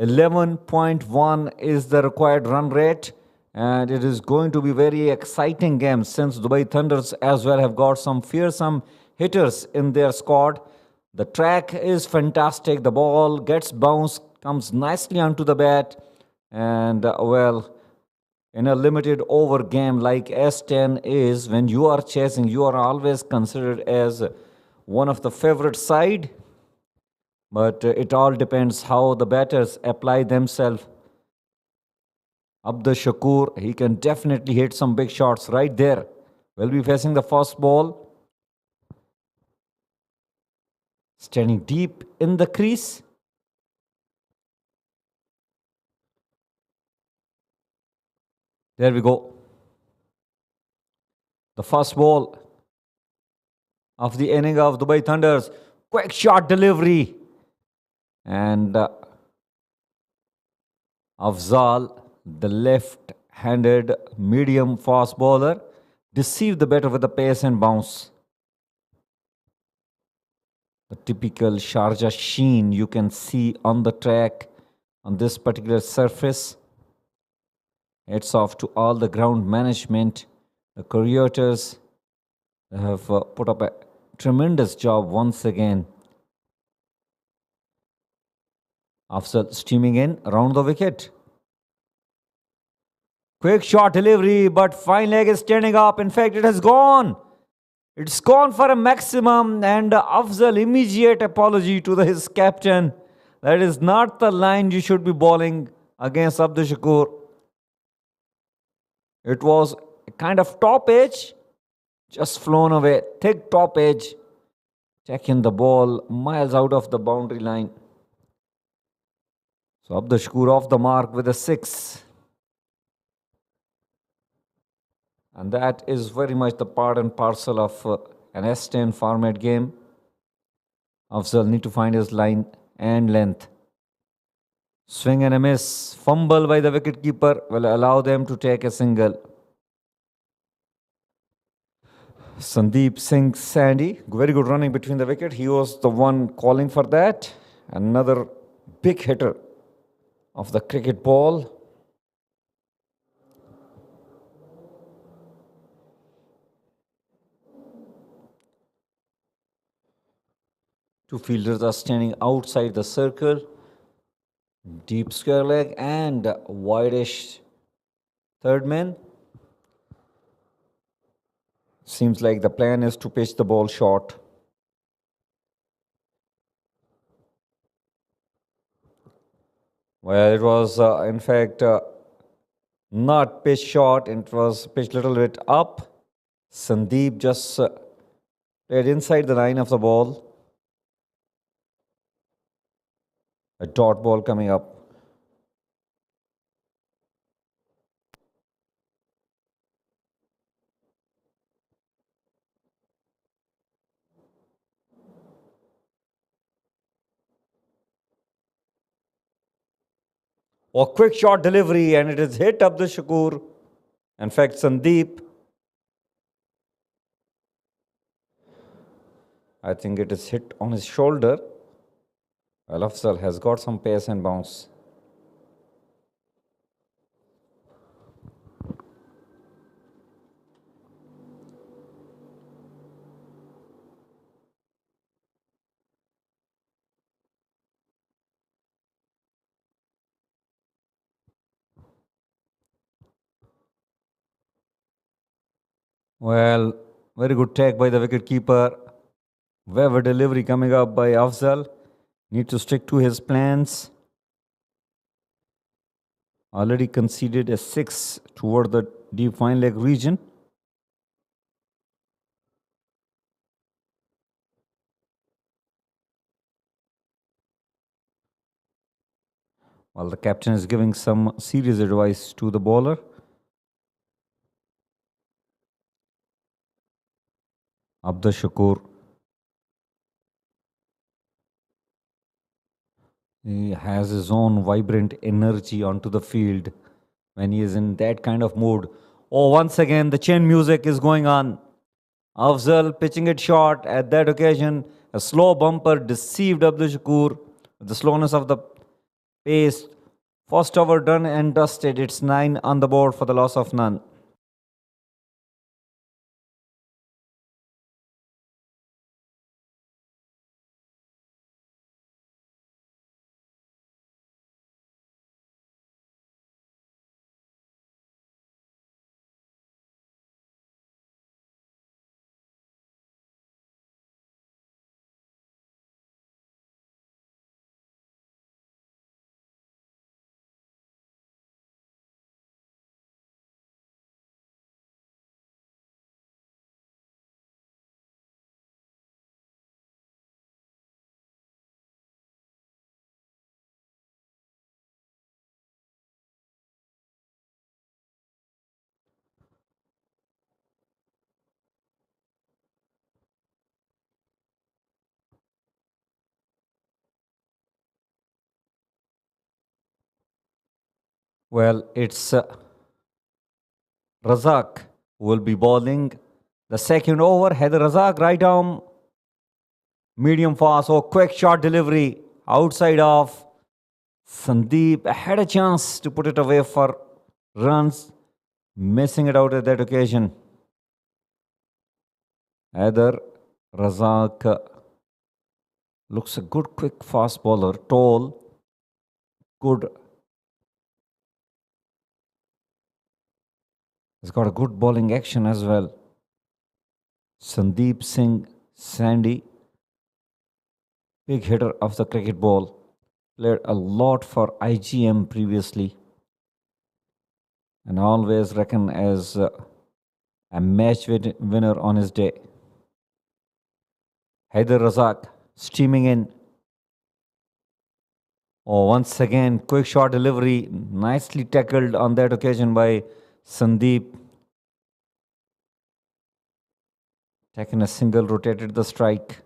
11.1 is the required run rate, and it is going to be very exciting game since Dubai Thunders as well have got some fearsome hitters in their squad. The track is fantastic. The ball gets bounced, comes nicely onto the bat, and well, in a limited over game like S10 is, when you are chasing, you are always considered as one of the favorite side. But it all depends how the batters apply themselves. Abdul Shakur, he can definitely hit some big shots right there. Will be facing the first ball. Standing deep in the crease. There we go. The first ball of the inning of Dubai Thunders. Quick shot delivery. And Afzal, the left-handed medium fast bowler, deceived the batter with the pace and bounce. The typical Sharjah sheen you can see on the track on this particular surface. Hats off to all the ground management, the creators. They have put up a tremendous job once again. Afzal steaming in around the wicket. Quick shot delivery, but fine leg is standing up. In fact, it has gone. It's gone for a maximum, and Afzal immediate apology to his captain. That is not the line you should be bowling against Abdul Shakur. It was a kind of top edge, just flown away. Thick top edge, taking the ball miles out of the boundary line. So Abdul Shakur off the mark with a 6. And that is very much the part and parcel of an S10 format game. Afzal need to find his line and length. Swing and a miss. Fumble by the wicketkeeper will allow them to take a single. Sandeep Singh Sandy, very good running between the wicket. He was the one calling for that. Another big hitter of the cricket ball. Two fielders are standing outside the circle. Deep square leg and wideish third man. Seems like the plan is to pitch the ball short. Well, it was in fact not pitched short. It was pitched a little bit up. Sandeep just played inside the line of the ball. A dot ball coming up. A quick shot delivery, and it is hit Abdul Shakur. In fact, Sandeep, I think it is hit on his shoulder. Well, Afzal has got some pace and bounce. Well, very good take by the wicketkeeper. Weaver delivery coming up by Afzal. Need to stick to his plans. Already conceded a 6 toward the deep fine leg region. While the captain is giving some serious advice to the bowler. Abdul Shakur. He has his own vibrant energy onto the field when he is in that kind of mood. Oh, once again, the chin music is going on. Afzal pitching it short at that occasion. A slow bumper deceived Abdul Shakur. The slowness of the pace. First over done and dusted. It's 9 on the board for the loss of none. Well, it's Razak who will be bowling the second over. Heather Razak, right arm, medium fast, or quick shot delivery outside of Sandeep. Had a chance to put it away for runs, missing it out at that occasion. Heather Razak looks a good quick fast bowler, tall, good. He's got a good bowling action as well. Sandeep Singh Sandy, big hitter of the cricket ball. Played a lot for IGM previously. And always reckoned as a match winner on his day. Haider Razak streaming in. Oh, once again, quick shot delivery. Nicely tackled on that occasion by Sandeep. Taken a single, rotated the strike.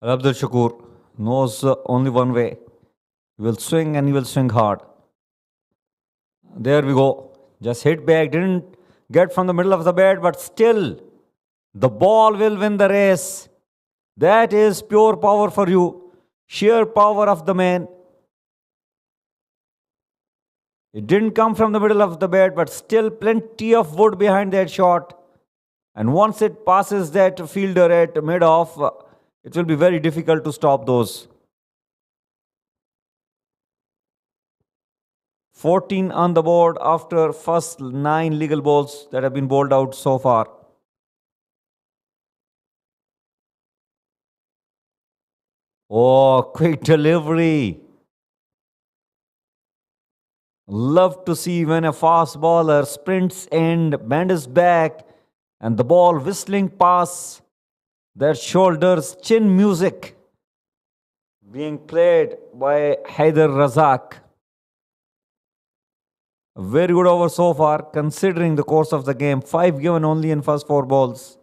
Abdul Shakur knows only one way. He will swing and he will swing hard. There we go. Just hit back. Didn't get from the middle of the bat, but still the ball will win the race. That is pure power for you. Sheer power of the man. It didn't come from the middle of the bat, but still plenty of wood behind that shot. And once it passes that fielder at mid-off, it will be very difficult to stop those. 14 on the board after first 9 legal balls that have been bowled out so far. Oh, quick delivery. Love to see when a fast bowler sprints and bends back and the ball whistling past their shoulders. Chin music being played by Haider Razak. A very good over so far considering the course of the game. 5 given only in first 4 balls.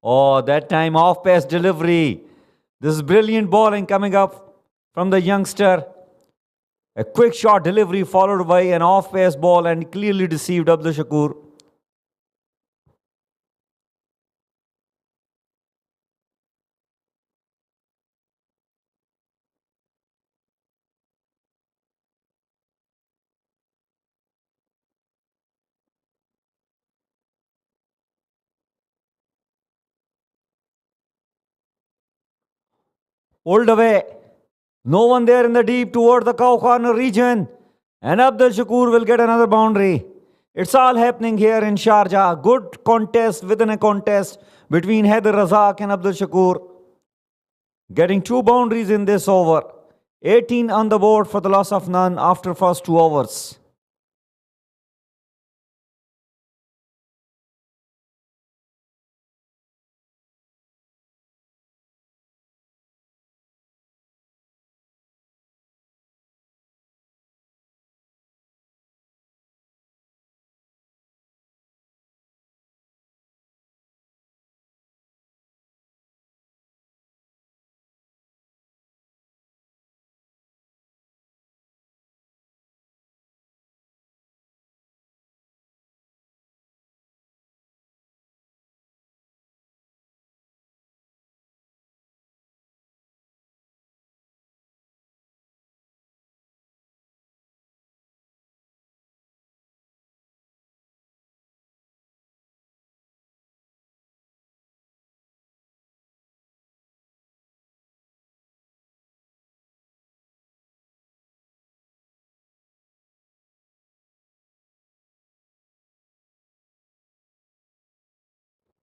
Oh, that time off pace delivery. This is brilliant bowling coming up from the youngster. A quick shot delivery followed by an off pace ball and clearly deceived Abdul Shakur. Pulled away. No one there in the deep toward the cow corner region. And Abdul Shakur will get another boundary. It's all happening here in Sharjah. Good contest within a contest between Haider Razak and Abdul Shakur. getting 2 boundaries in this over. 18 on the board for the loss of none after first 2 overs.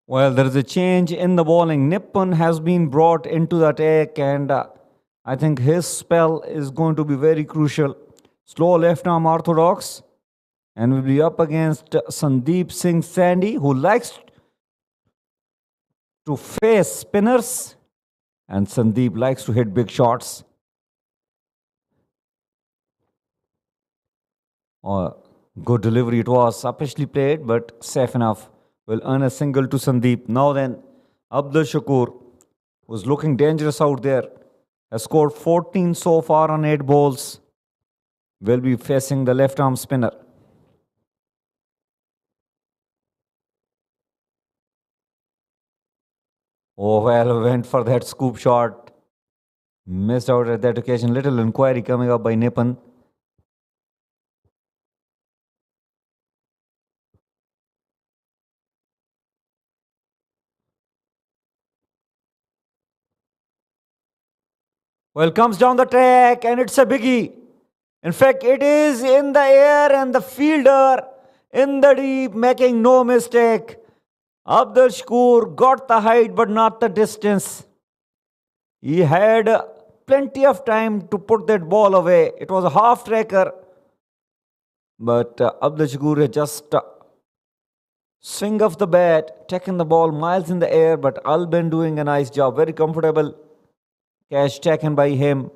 Well, there is a change in the bowling. Nippon has been brought into the attack, and I think his spell is going to be very crucial. Slow left arm orthodox, and will be up against Sandeep Singh Sandy, who likes to face spinners, and Sandeep likes to hit big shots. Good delivery it was, officially played, but safe enough. Will earn a single to Sandeep. Now then, Abdul Shakur, who's looking dangerous out there, has scored 14 so far on 8 balls. Will be facing the left arm spinner. Oh well, went for that scoop shot. Missed out at that occasion. Little inquiry coming up by Nippon. Well, comes down the track and it's a biggie. In fact, it is in the air and the fielder in the deep, making no mistake. Abdul Shakur got the height but not the distance. He had plenty of time to put that ball away. It was a half tracker. But Abdul Shakur had just swing of the bat, taking the ball miles in the air, but Alban doing a nice job. Very comfortable catch taken by him.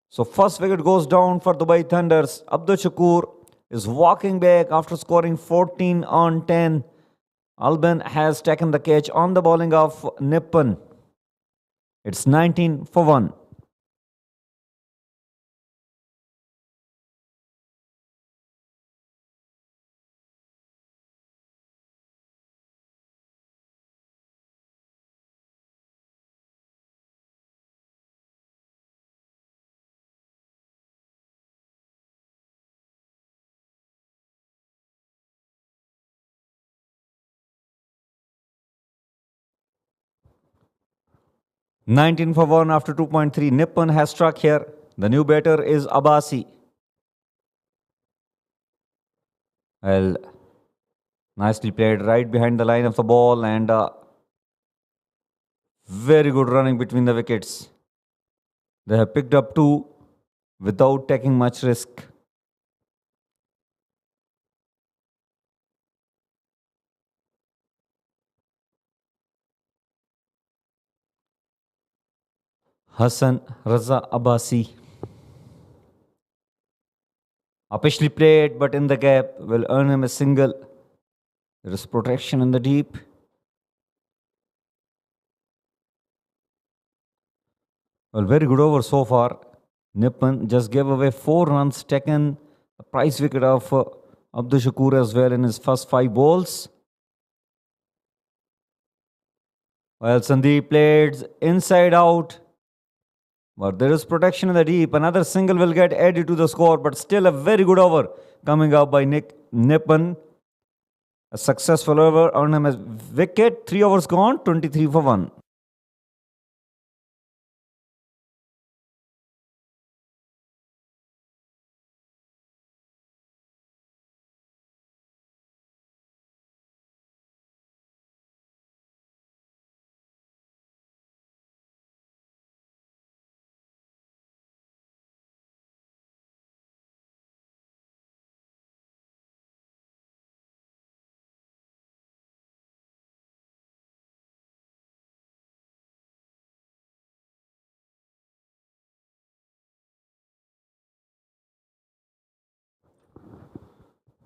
So first wicket goes down for Dubai Thunders. Abdul Shakur is walking back after scoring 14 on 10. Alban has taken the catch on the bowling of Nippon. It's 19 for 1. Nineteen for 1 after 2.3. Nippon has struck here. The new batter is Abasi. Well, nicely played right behind the line of the ball and very good running between the wickets. They have picked up 2 without taking much risk. Hassan Raza Abasi. Officially played, but in the gap will earn him a single. There is protection in the deep. Well, very good over so far. Nippon just gave away 4 runs, taken a price wicket of Abdul Shakur as well in his first 5 balls. Well, Sandeep played inside out. But there is protection in the deep. Another single will get added to the score, but still a very good over coming up by Nippon. A successful over, earned him a wicket. 3 overs gone, 23 for 1.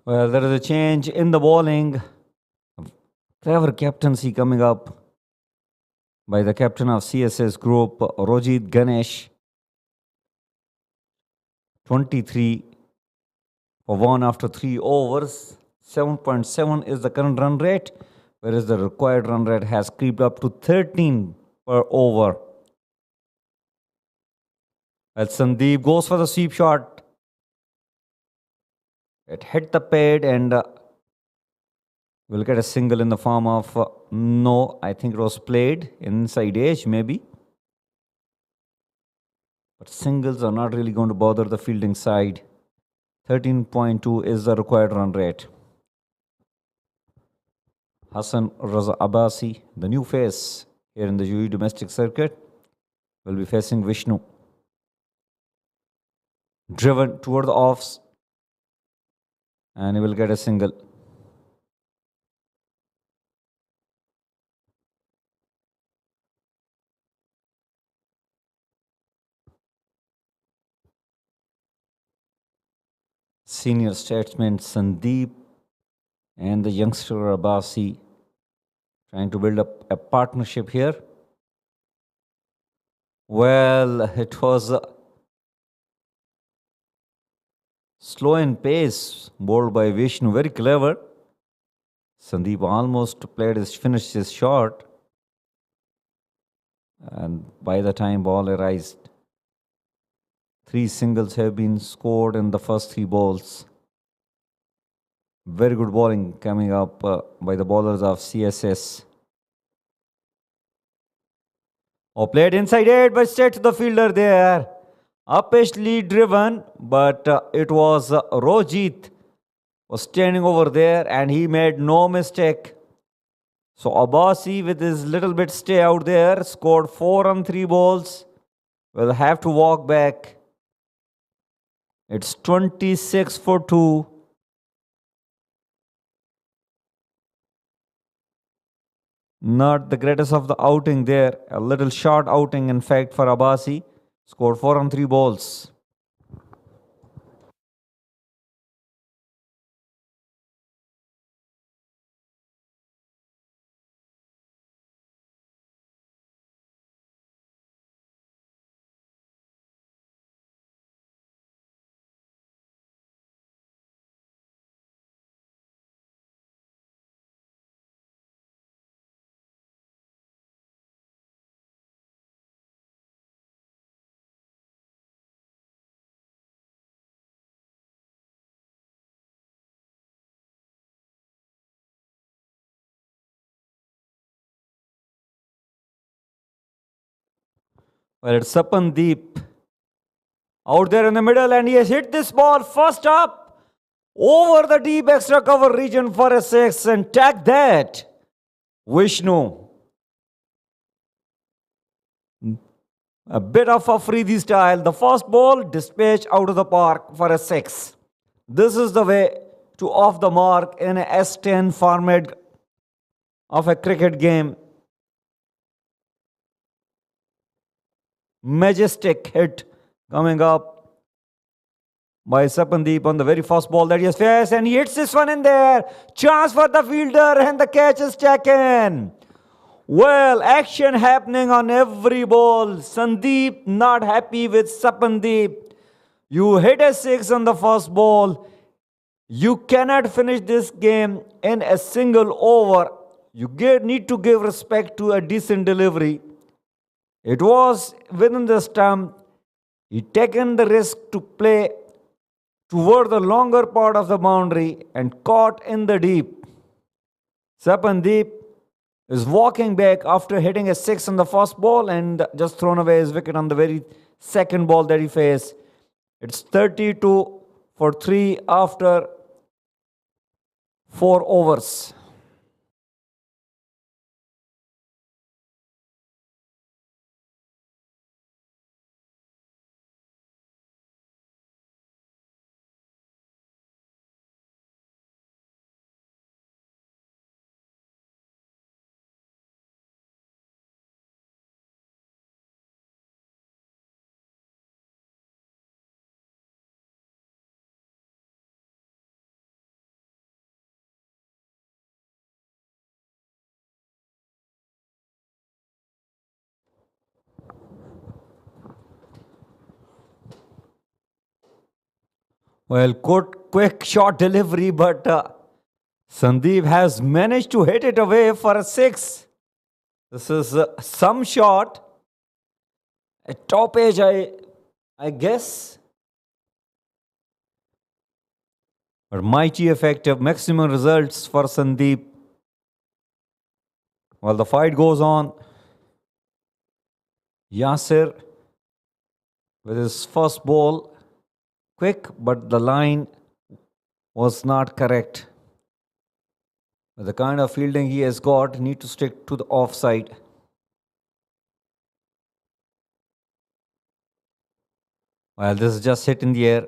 Well, there is a change in the bowling. Clever captaincy coming up by the captain of CSS group, Rojit Ganesh. 23 for 1 after 3 overs. 7.7 is the current run rate, whereas the required run rate has creeped up to 13 per over. Well, Sandeep goes for the sweep shot. It hit the pad and we'll get a single in the form of no, I think it was played inside edge maybe. But singles are not really going to bother the fielding side. 13.2 is the required run rate. Hassan Raza Abbasi, the new face here in the UAE domestic circuit, will be facing Vishnu. Driven toward the offs, and he will get a single. Senior statesman Sandeep and the youngster Abbasi trying to build up a partnership here. Well, it was slow in pace, bowled by Vishnu, very clever. Sandeep almost finished his shot, and by the time ball arrived, 3 singles have been scored in the first 3 balls. Very good bowling coming up by the bowlers of CSS. Oh, played inside 8, but straight to the fielder there. Uppishly driven, but it was Rojit was standing over there and he made no mistake. So Abbasi with his little bit stay out there scored 4 on 3 balls. Will have to walk back. It's 26 for 2. Not the greatest of the outing there. A little short outing, in fact, for Abbasi. Scored 4 on 3 balls. Well, it's Sapandeep out there in the middle, and he has hit this ball first up over the deep extra cover region for a 6, and tag that. Vishnu. A bit of a Afridi style. The first ball dispatched out of the park for a 6. This is the way to off the mark in a S10 format of a cricket game. Majestic hit coming up by Sapandeep on the very first ball that he has faced, and he hits this one in there. Chance for the fielder, and the catch is taken. Well, action happening on every ball. Sandeep not happy with Sapandeep. You hit a 6 on the first ball. You cannot finish this game in a single over. You need to give respect to a decent delivery. It was within the stump. He taken the risk to play toward the longer part of the boundary and caught in the deep. Sapandeep is walking back after hitting a 6 on the first ball and just thrown away his wicket on the very second ball that he faced. It's 32 for 3 after 4 overs. Well, good, quick shot delivery, but Sandeep has managed to hit it away for a 6. This is some shot. A top edge, I guess. But mighty effective, maximum results for Sandeep. While the fight goes on, Yasir with his first ball, quick, but the line was not correct. With the kind of fielding he has got, need to stick to the offside. Well, this is just hit in the air.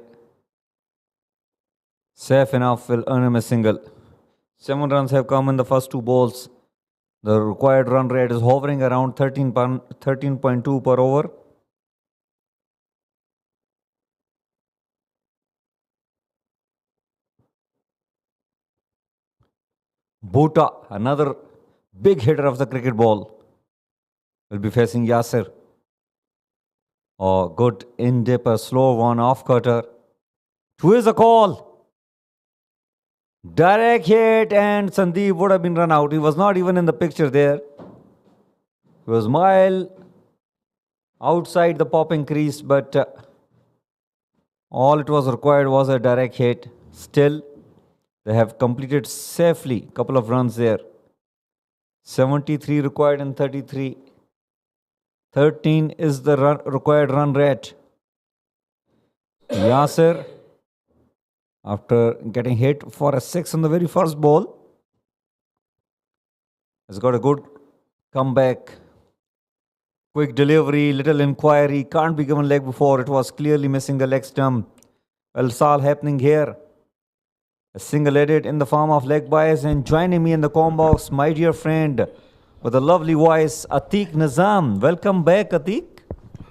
Safe enough, will earn him a single. 7 runs have come in the first 2 balls. The required run rate is hovering around 13.2 per over. Bhuta, another big hitter of the cricket ball, will be facing Yasir. Oh, good in-dipper, slow one, off-cutter. 2 is a call. Direct hit, and Sandeep would have been run out. He was not even in the picture there. He was mile outside the popping crease, but all it was required was a direct hit. Still, they have completed safely. Couple of runs there. 73 required in 33. 13 is the required run rate. Yasir, after getting hit for a 6 on the very first ball, has got a good comeback. Quick delivery, little inquiry, can't be given leg before. It was clearly missing the leg stump. Well, all happening here. A single edit in the form of leg bias, and joining me in the com box, my dear friend with a lovely voice, Atiq Nizam. Welcome back, Atiq.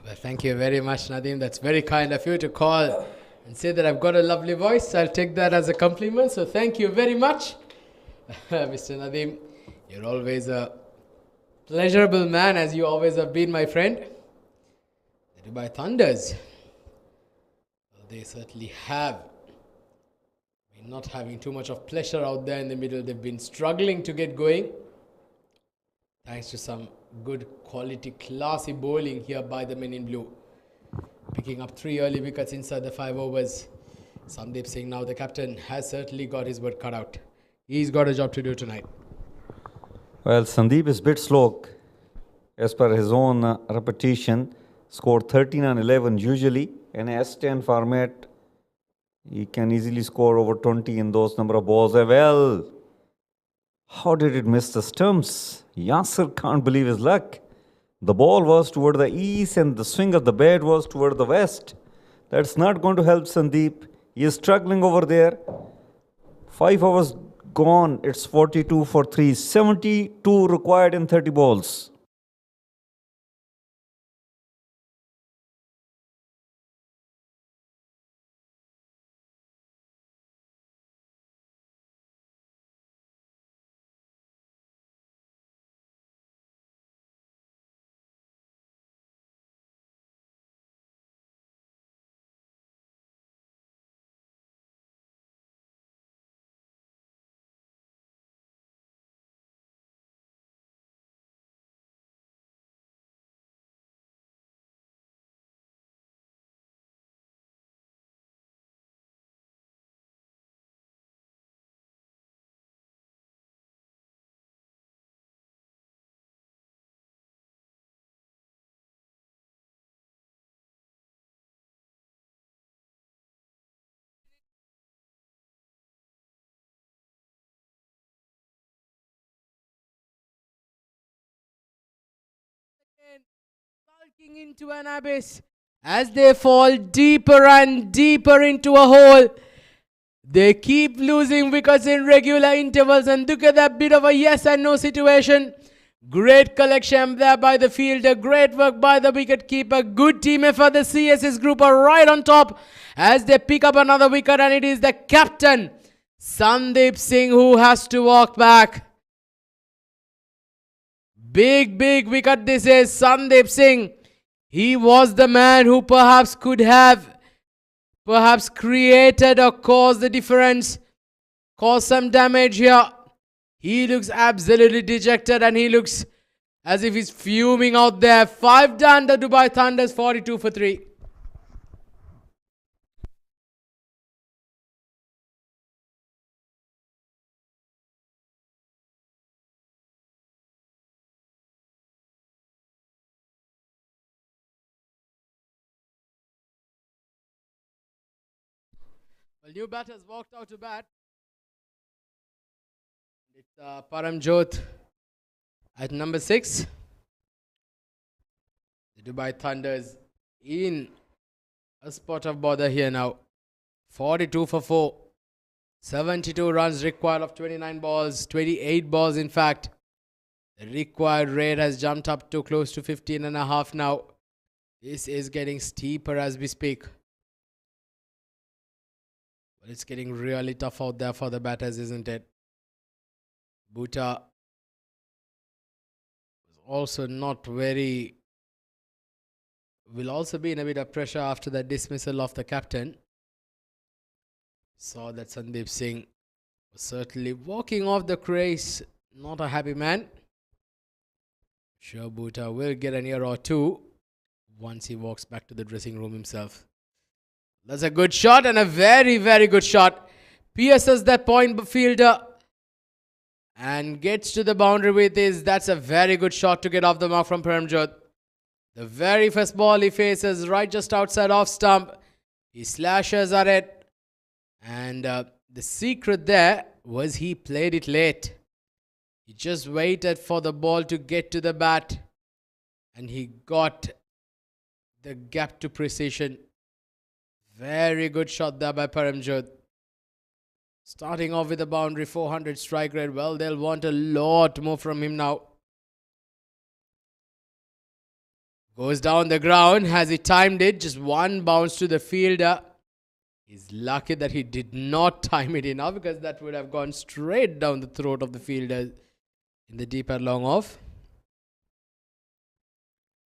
Well, thank you very much, Nadeem. That's very kind of you to call and say that I've got a lovely voice. I'll take that as a compliment. So thank you very much, Mr. Nadeem. You're always a pleasurable man, as you always have been, my friend. The Dubai Thunders, well, they certainly have been not having too much of pleasure out there in the middle. They've been struggling to get going, thanks to some good quality, classy bowling here by the men in blue. Picking up 3 early wickets inside the 5 overs. Sandeep Singh, now the captain, has certainly got his work cut out. He's got a job to do tonight. Well, Sandeep is a bit slow. As per his own repetition, scored 13 and 11 usually. In S10 format, he can easily score over 20 in those number of balls. Well, how did it miss the stumps? Yasir can't believe his luck. The ball was toward the east and the swing of the bat was toward the west. That's not going to help Sandeep. He is struggling over there. 5 overs gone. It's 42 for 3. 72 required in 30 balls. Sulking into an abyss as they fall deeper and deeper into a hole. They keep losing wickets in regular intervals, and look at that bit of a yes and no situation. Great collection there by the fielder, great work by the wicket keeper, good team effort. The CSS group are right on top as they pick up another wicket, and it is the captain Sandeep Singh who has to walk back. Big wicket this is. Sandeep Singh, he was the man who perhaps could have perhaps created or caused the difference, caused some damage here. He looks absolutely dejected and he looks as if he's fuming out there. 5 done, the Dubai Thunders 42 for 3. Well, new batters walked out to bat. It's Paramjot at number 6. The Dubai Thunders in a spot of bother here now. 42 for 4. 72 runs required of 29 balls. 28 balls in fact. The required rate has jumped up to close to 15.5 now. This is getting steeper as we speak. But it's getting really tough out there for the batters, isn't it? Bhuta was also not very... will also be in a bit of pressure after the dismissal of the captain. Saw that Sandeep Singh was certainly walking off the crease. Not a happy man. Sure, Bhuta will get an ear or two once he walks back to the dressing room himself. That's a good shot and a very, very good shot. Pierces that point fielder and gets to the boundary with his. That's a very good shot to get off the mark from Paramjot. The very first ball he faces right just outside off stump. He slashes at it. And the secret there was he played it late. He just waited for the ball to get to the bat. And he got the gap to precision. Very good shot there by Paramjot. Starting off with a boundary, 400 strike rate. Well, they'll want a lot more from him now. Goes down the ground. Has he timed it? Just one bounce to the fielder. He's lucky that he did not time it enough, because that would have gone straight down the throat of the fielder in the deeper long off.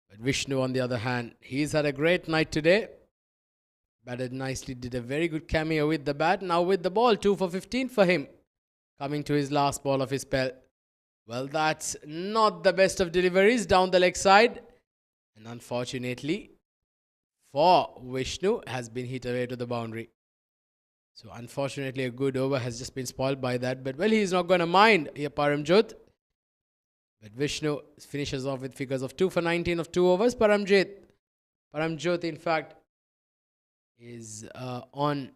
But Vishnu, on the other hand, he's had a great night today. Batted nicely, did a very good cameo with the bat. Now with the ball, 2 for 15 for him. Coming to his last ball of his spell. Well, that's not the best of deliveries down the leg side. And unfortunately for Vishnu, has been hit away to the boundary. So unfortunately a good over has just been spoiled by that. But well, he's not going to mind here, Paramjot. But Vishnu finishes off with figures of 2 for 19 of 2 overs. Paramjot in fact is on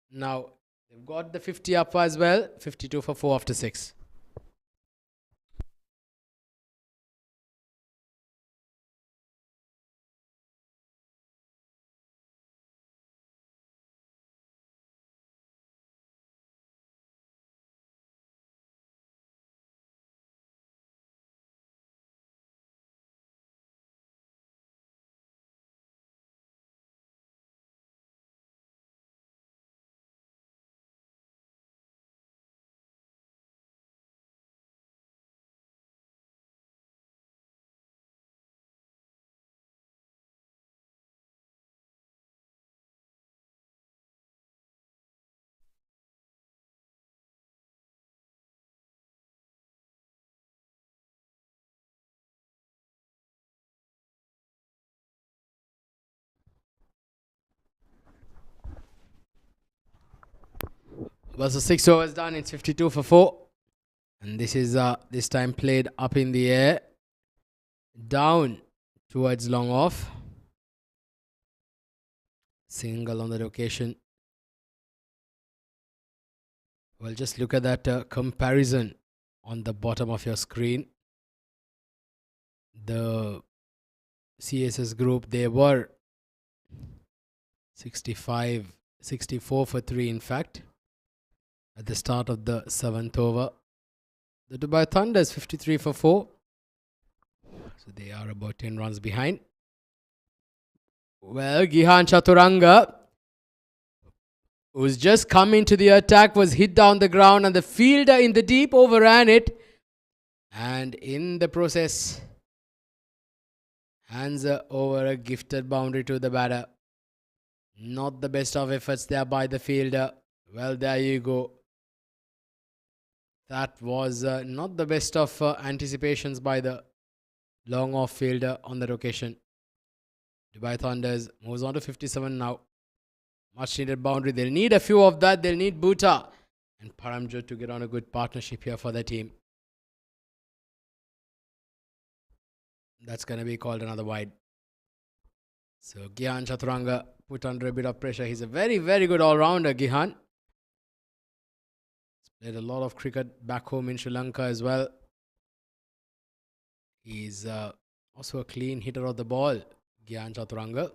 now. They've got the 50 up as well. 52 for 4 after 6. Well, so 6 overs done. It's 52 for 4. And this is this time played up in the air. Down towards long off. Single on the location. Well, just look at that comparison on the bottom of your screen. The CSS group, they were 64 for 3 in fact. At the start of the 7th over. The Dubai Thunders 53 for 4. So they are about 10 runs behind. Well, Gihan Chaturanga, who's just come into the attack, was hit down the ground and the fielder in the deep overran it. And in the process, hands over a gifted boundary to the batter. Not the best of efforts there by the fielder. Well, there you go. That was not the best of anticipations by the long off fielder on that occasion. Dubai Thunders moves on to 57 now. Much needed boundary. They'll need a few of that. They'll need Bhuta and Paramjot to get on a good partnership here for the team. That's going to be called another wide. So Gihan Chaturanga put under a bit of pressure. He's a very, very good all-rounder, Gihan. He's played a lot of cricket back home in Sri Lanka as well. He's also a clean hitter of the ball, Gihan Chaturanga.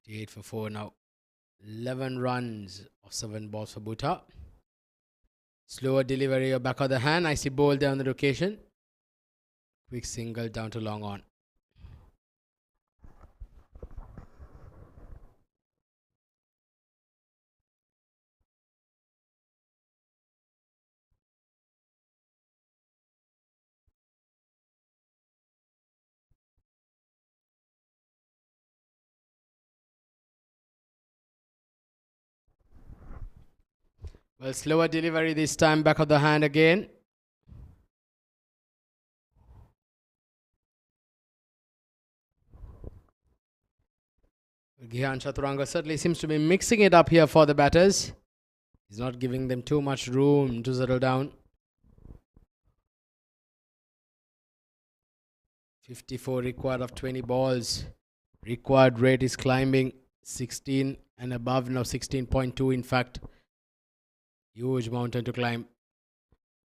58 for 4 now. 11 runs of 7 balls for Bhuta. Slower delivery back of the hand. I see ball there on the occasion. Quick single down to long on. Well, slower delivery this time, back of the hand again. Gihan Chaturanga certainly seems to be mixing it up here for the batters. He's not giving them too much room to settle down. 54 required of 20 balls. Required rate is climbing 16 and above now, 16.2 in fact. Huge mountain to climb.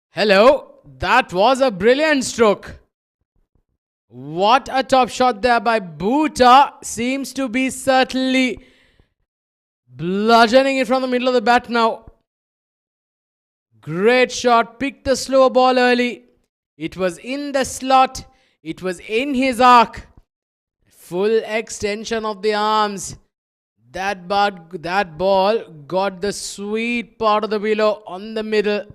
Hello, that was a brilliant stroke. What a top shot there by Bhuta. Seems to be certainly bludgeoning it from the middle of the bat now. Great shot. Picked the slow ball early. It was in the slot. It was in his arc. Full extension of the arms. That ball got the sweet part of the willow on the middle.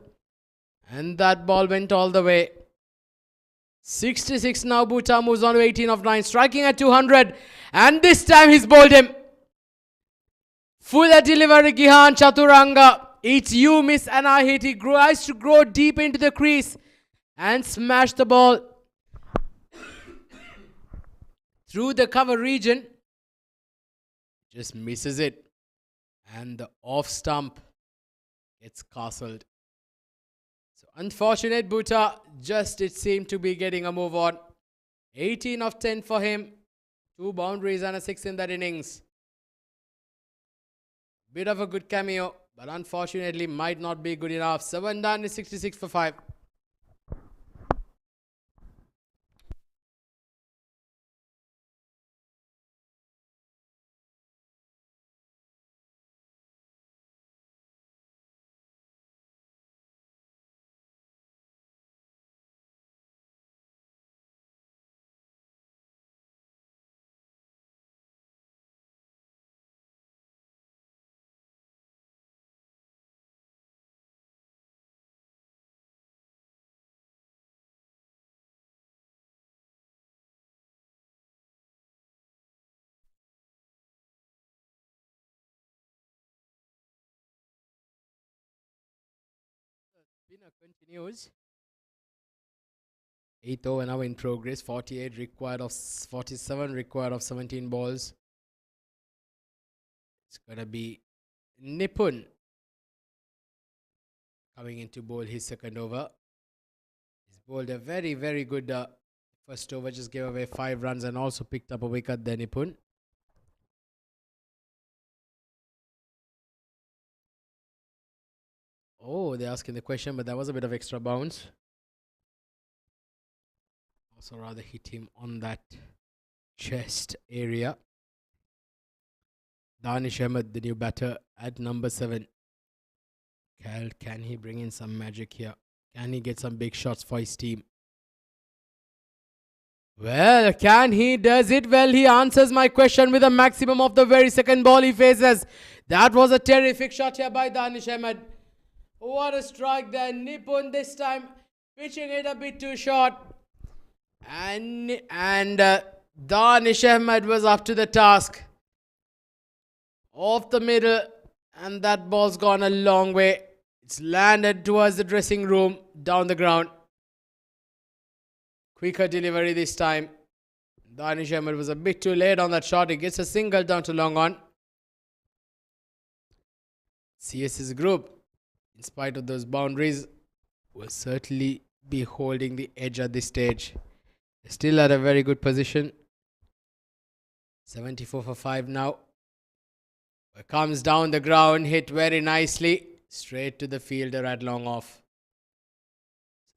And that ball went all the way. 66 now. Bhuta moves on to 18 of 9. Striking at 200. And this time he's bowled him. Full delivery, Gihan Chaturanga. It's you miss and I hit. He tries to grow deep into the crease. And smash the ball through the cover region. Just misses it. And the off stump gets castled. So unfortunate Bhuta. Just it seemed to be getting a move on. 18 of 10 for him. 2 boundaries and a 6 in that innings. Bit of a good cameo. But unfortunately might not be good enough. 7 done is 66 for 5. Spinner continues. 8th over now in progress. 48 required of 47 required of 17 balls. It's gonna be Nipun coming in to bowl his second over. He's bowled a very, very good first over. Just gave away 5 runs and also picked up a wicket there, Nipun. Oh, they're asking the question, but that was a bit of extra bounce. Also rather hit him on that chest area. Danish Ahmed, the new batter at number 7. Can he bring in some magic here? Can he get some big shots for his team? Well, can he? Does it? Well, he answers my question with a maximum of the very second ball he faces. That was a terrific shot here by Danish Ahmed. What a strike there. Nipun this time pitching it a bit too short. And Danish Ahmed was up to the task. Off the middle, and that ball's gone a long way. It's landed towards the dressing room, down the ground. Quicker delivery this time. Danish Ahmed was a bit too late on that shot. He gets a single down to long on. CSS group, in spite of those boundaries, will certainly be holding the edge at this stage. They're still at a very good position. 74 for 5 now. It comes down the ground, hit very nicely. Straight to the fielder at long off.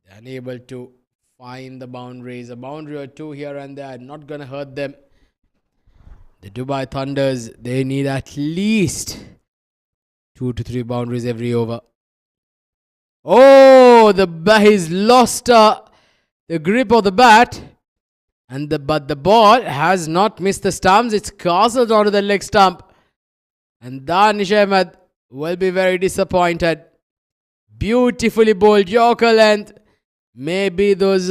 They're unable to find the boundaries. A boundary or two here and there, not going to hurt them. The Dubai Thunders, they need at least 2 to 3 boundaries every over. Oh, he's lost the grip of the bat. But the ball has not missed the stumps. It's castled onto the leg stump. And Danish Ahmed will be very disappointed. Beautifully bowled Yorker length. Maybe those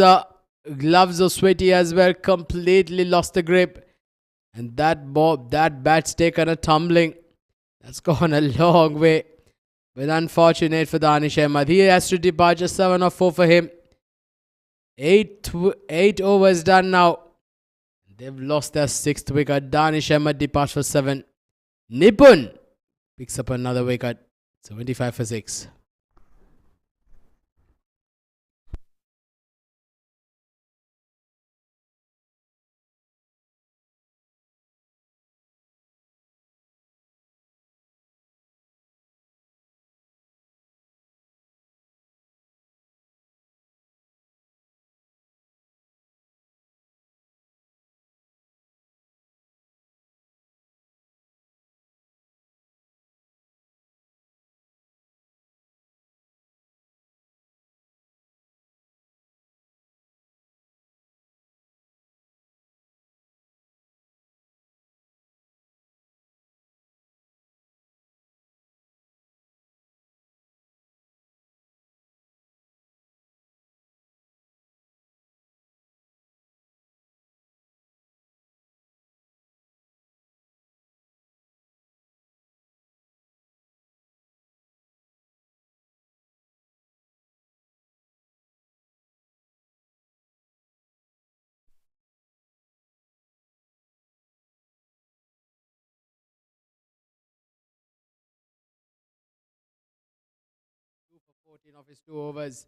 gloves are sweaty as well. Completely lost the grip. And that bat's taken a tumbling. That's gone a long way. But unfortunate for Danish Ahmed. He has to depart. Just 7 or 4 for him. 8 overs done now. They've lost their 6th wicket. Danish Ahmed departs for 7. Nipun picks up another wicket. 75 for 6. For 14 of his 2 overs.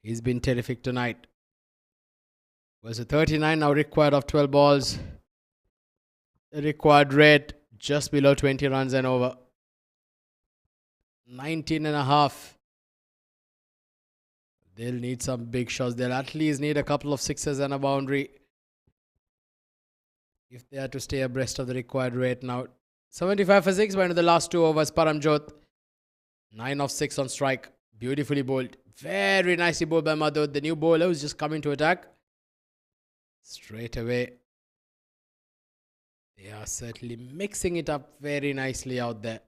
He's been terrific tonight. Was a 39 now required of 12 balls. The required rate just below 20 runs and over. 19 and a half. They'll need some big shots. They'll at least need a couple of sixes and a boundary if they are to stay abreast of the required rate now. 75 for 6 by into the last 2 overs. Paramjot. 9 of 6 on strike. Beautifully bowled. Very nicely bowled by Madhud. The new bowler who's just coming to attack. Straight away. They are certainly mixing it up very nicely out there.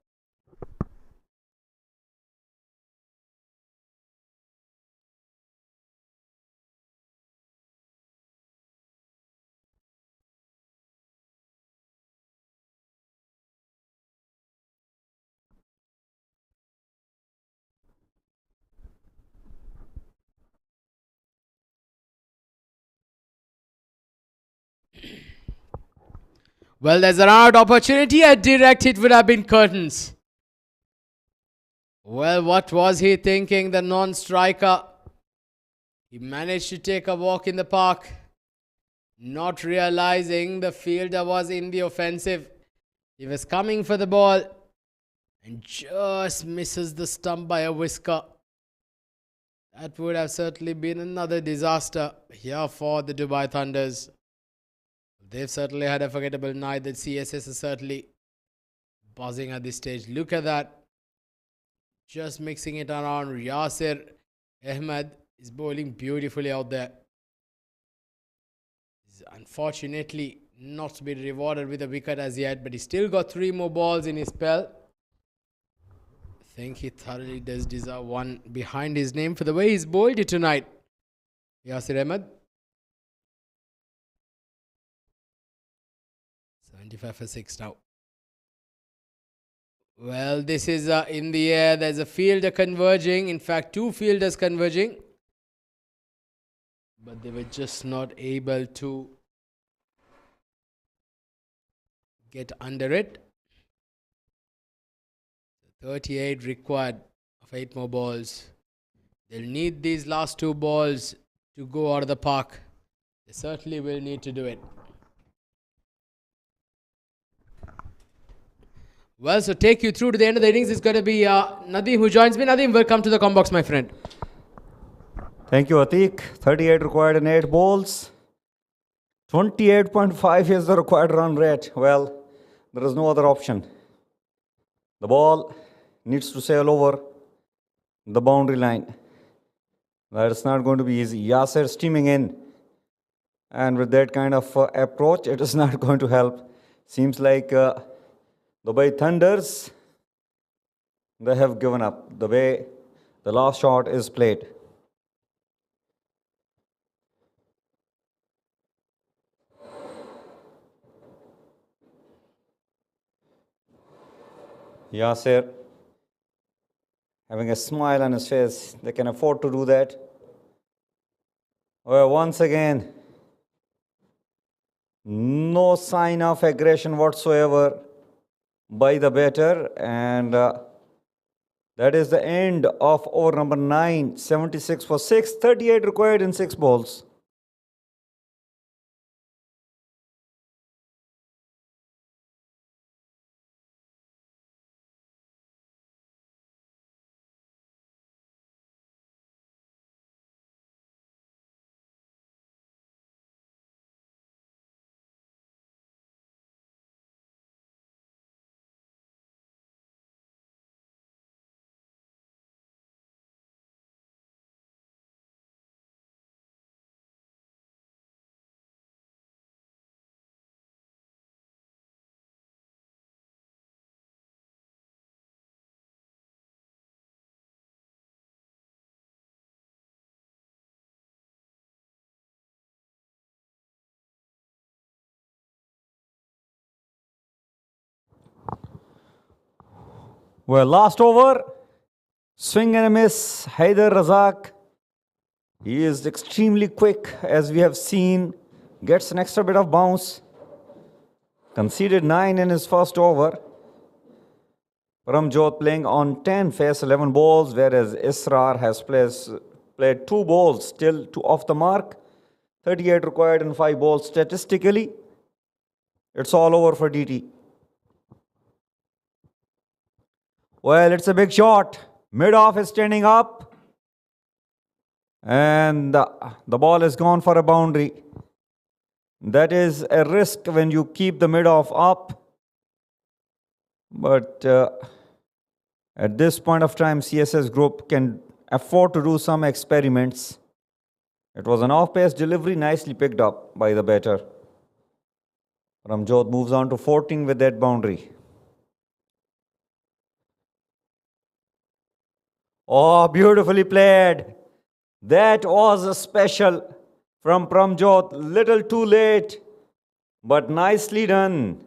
Well, there's an out opportunity. A direct hit would have been curtains. Well, what was he thinking, the non-striker? He managed to take a walk in the park, not realizing the fielder was in the offensive. He was coming for the ball and just misses the stump by a whisker. That would have certainly been another disaster here for the Dubai Thunders. They've certainly had a forgettable night. The CSS is certainly buzzing at this stage. Look at that. Just mixing it around. Yasir Ahmed is bowling beautifully out there. He's unfortunately not been rewarded with a wicket as yet, but he's still got 3 more balls in his spell. I think he thoroughly does deserve one behind his name for the way he's bowled it tonight. Yasir Ahmed. 25 for 6 now. Well, this is in the air. There's a fielder converging. In fact, two fielders converging. But they were just not able to get under it. 38 required of 8 more balls. They'll need these last 2 balls to go out of the park. They certainly will need to do it. Well, so take you through to the end of the innings is going to be Nadeem, who joins me. Nadeem, welcome to the Combox, my friend. Thank you, Atiq. 38 required in 8 balls. 28.5 is the required run rate. Well, there is no other option. The ball needs to sail over the boundary line. That's not going to be easy. Yasser steaming in. And with that kind of approach, it is not going to help. Seems like Dubai Thunders, they have given up the way the last shot is played. Yasser having a smile on his face. They can afford to do that. Well, once again, no sign of aggression whatsoever by the batter, and that is the end of over number 9. 76 for 6, 38 required in 6 balls. Well, last over, swing and a miss. Haider Razak, he is extremely quick, as we have seen, gets an extra bit of bounce. Conceded 9 in his first over. Paramjot playing on 10, face 11 balls, whereas Israr has played 2 balls, still 2 off the mark. 38 required in 5 balls. Statistically, it's all over for DT. Well, it's a big shot. Mid-off is standing up. And the ball is gone for a boundary. That is a risk when you keep the mid-off up. But at this point of time, CSS group can afford to do some experiments. It was an off-pace delivery, nicely picked up by the batter. Ramjot moves on to 14 with that boundary. Oh, beautifully played. That was a special from Pramjot. Little too late, but nicely done.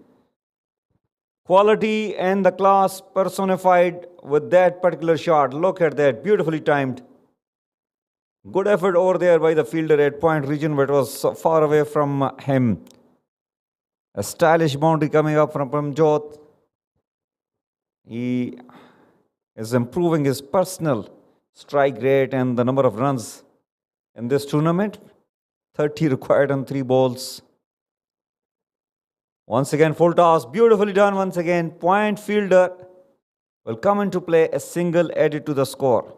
Quality and the class personified with that particular shot. Look at that, beautifully timed. Good effort over there by the fielder at point region, but it was so far away from him. A stylish boundary coming up from Pramjot. He is improving his personal strike rate and the number of runs in this tournament. 30 required on 3 balls. Once again, full toss, beautifully done once again. Point fielder will come into play, a single added to the score.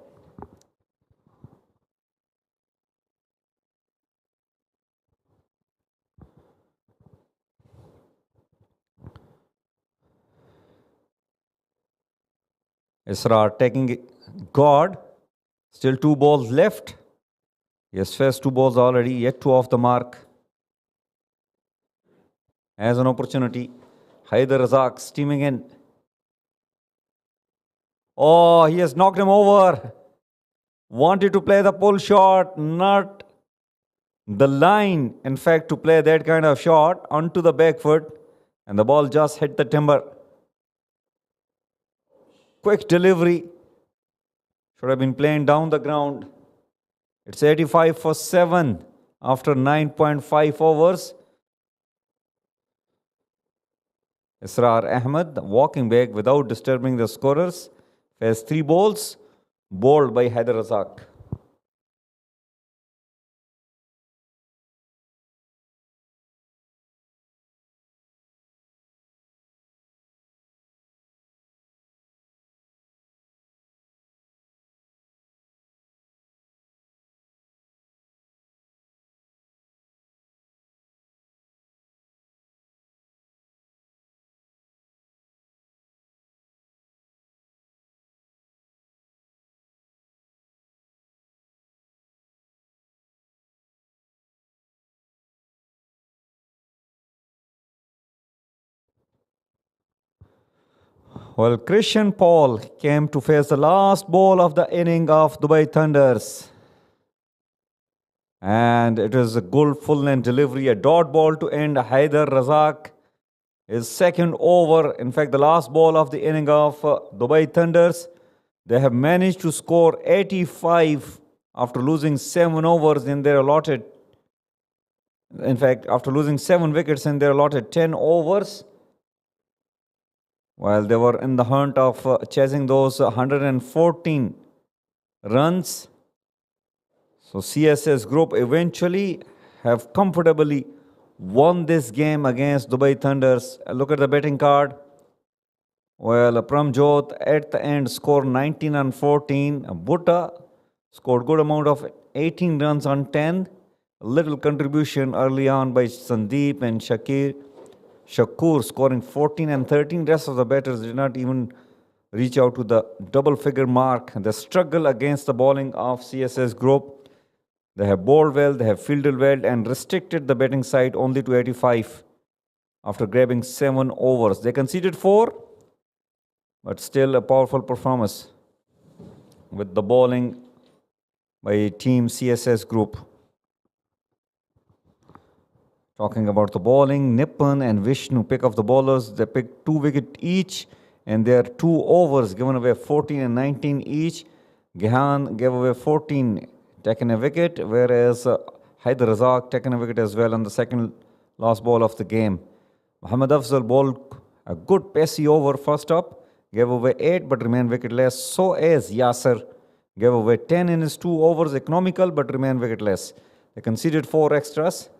Israr taking God. Still 2 balls left. He has faced 2 balls already, yet 2 off the mark. Has an opportunity. Haider Razak steaming in. Oh, he has knocked him over. Wanted to play the pull shot, not the line. In fact, to play that kind of shot onto the back foot. And the ball just hit the timber. Quick delivery. Should have been playing down the ground. It's 85 for 7 after 9.5 overs. Israr Ahmed walking back without disturbing the scorers. Faced 3 balls, bowled by Haider Razak. Well, Christian Paul came to face the last ball of the inning of Dubai Thunders. And it is a good full-length delivery, a dot ball to end Haider Razak. His second over, in fact, the last ball of the inning of Dubai Thunders. They have managed to score 85 after losing 7 overs in their allotted. In fact, after losing 7 wickets in their allotted 10 overs. While they were in the hunt of chasing those 114 runs. So CSS group eventually have comfortably won this game against Dubai Thunders. Look at the betting card. Well, Pramjot at the end scored 19 on 14. Butta scored good amount of 18 runs on 10. A little contribution early on by Sandeep and Shakur scoring 14 and 13. Rest of the batters did not even reach out to the double figure mark. The struggle against the bowling of CSS group. They have bowled well, they have fielded well and restricted the batting side only to 85 after grabbing 7 overs. They conceded 4, but still a powerful performance with the bowling by team CSS group. Talking about the bowling, Nippon and Vishnu pick up the bowlers. They picked 2 wickets each, and their 2 overs given away 14 and 19 each. Gehan gave away 14, taking a wicket, whereas Haider Razak taken a wicket as well on the second last ball of the game. Muhammad Afzal bowled a good pacey over first up, gave away 8 but remained wicketless. So as Yasser gave away 10 in his 2 overs, economical but remained wicketless. They conceded 4 extras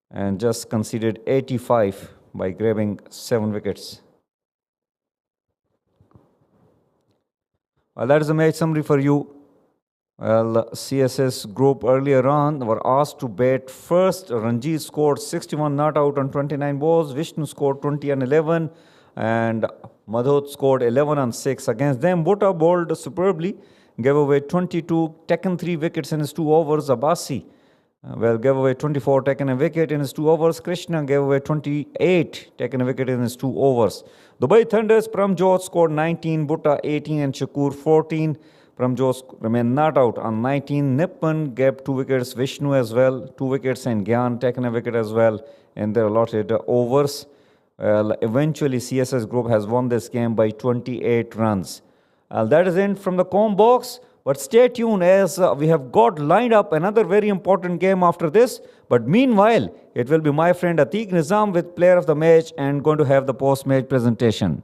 and just conceded 85 by grabbing 7 wickets. Well, that is the match summary for you. Well, CSS group earlier on were asked to bat first. Ranjit scored 61 not out on 29 balls. Vishnu scored 20 on 11. And Madhut scored 11 on 6. Against them, Butta bowled superbly. Gave away 22, taken 3 wickets in his 2 overs. Abbasi gave away 24, taken a wicket in his 2 overs. Krishna gave away 28, taken a wicket in his 2 overs. Dubai Thunders, Pramjot scored 19, Butta 18 and Shakur 14. Pramjot remained not out on 19. Nippon gave 2 wickets, Vishnu as well, 2 wickets, and Gyan taken a wicket as well in their allotted overs. Well, eventually CSS group has won this game by 28 runs. That is it from the comb box. But stay tuned as we have got lined up another very important game after this. But meanwhile, it will be my friend Atiq Nizam with player of the match and going to have the post-match presentation.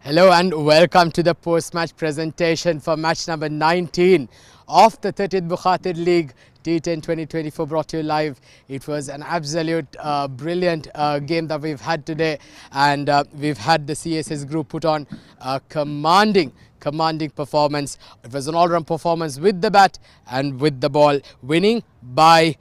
Hello and welcome to the post-match presentation for match number 19 of the 30th Bukhatir League T10 2024 brought to you live. It was an absolute brilliant game that we've had today, and we've had the CSS group put on a commanding performance. It was an all-round performance with the bat and with the ball, winning by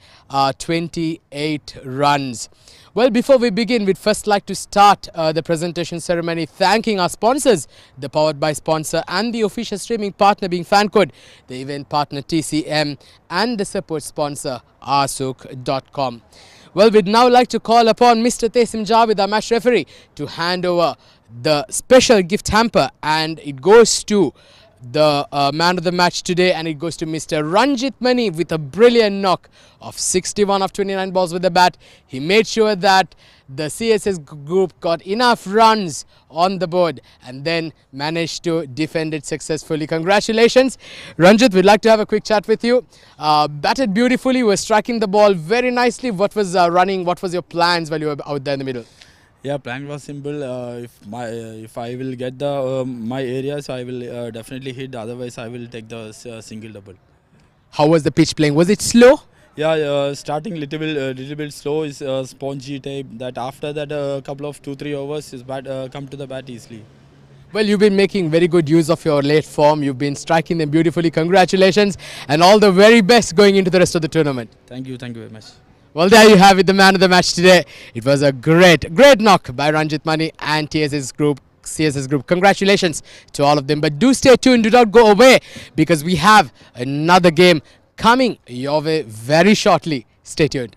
28 runs. Well, before we begin, we'd first like to start the presentation ceremony thanking our sponsors, the Powered by sponsor and the official streaming partner being FanCode, the event partner TCM and the support sponsor arsuk.com. Well, we'd now like to call upon Mr. Tesim Javed, our match referee, to hand over the special gift hamper, and it goes to the man of the match today, and it goes to Mr. Ranjit Mani with a brilliant knock of 61 of 29 balls with the bat. He made sure that the CSS group got enough runs on the board and then managed to defend it successfully. Congratulations, Ranjit. We'd like to have a quick chat with you. Batted beautifully, were striking the ball very nicely. What was running? What was your plans while you were out there in the middle? Yeah, plan was simple. If I will get the my areas, I will definitely hit. Otherwise, I will take the single double. How was the pitch playing? Was it slow? Yeah, starting little bit slow is spongy type. That after that, a couple of 2-3 overs, his bat come to the bat easily. Well, you've been making very good use of your late form. You've been striking them beautifully. Congratulations, and all the very best going into the rest of the tournament. Thank you very much. Well, there you have it, the man of the match today. It was a great knock by Ranjit Mani and CSS Group. Congratulations to all of them. But do stay tuned, do not go away, because we have another game coming your way very shortly. Stay tuned.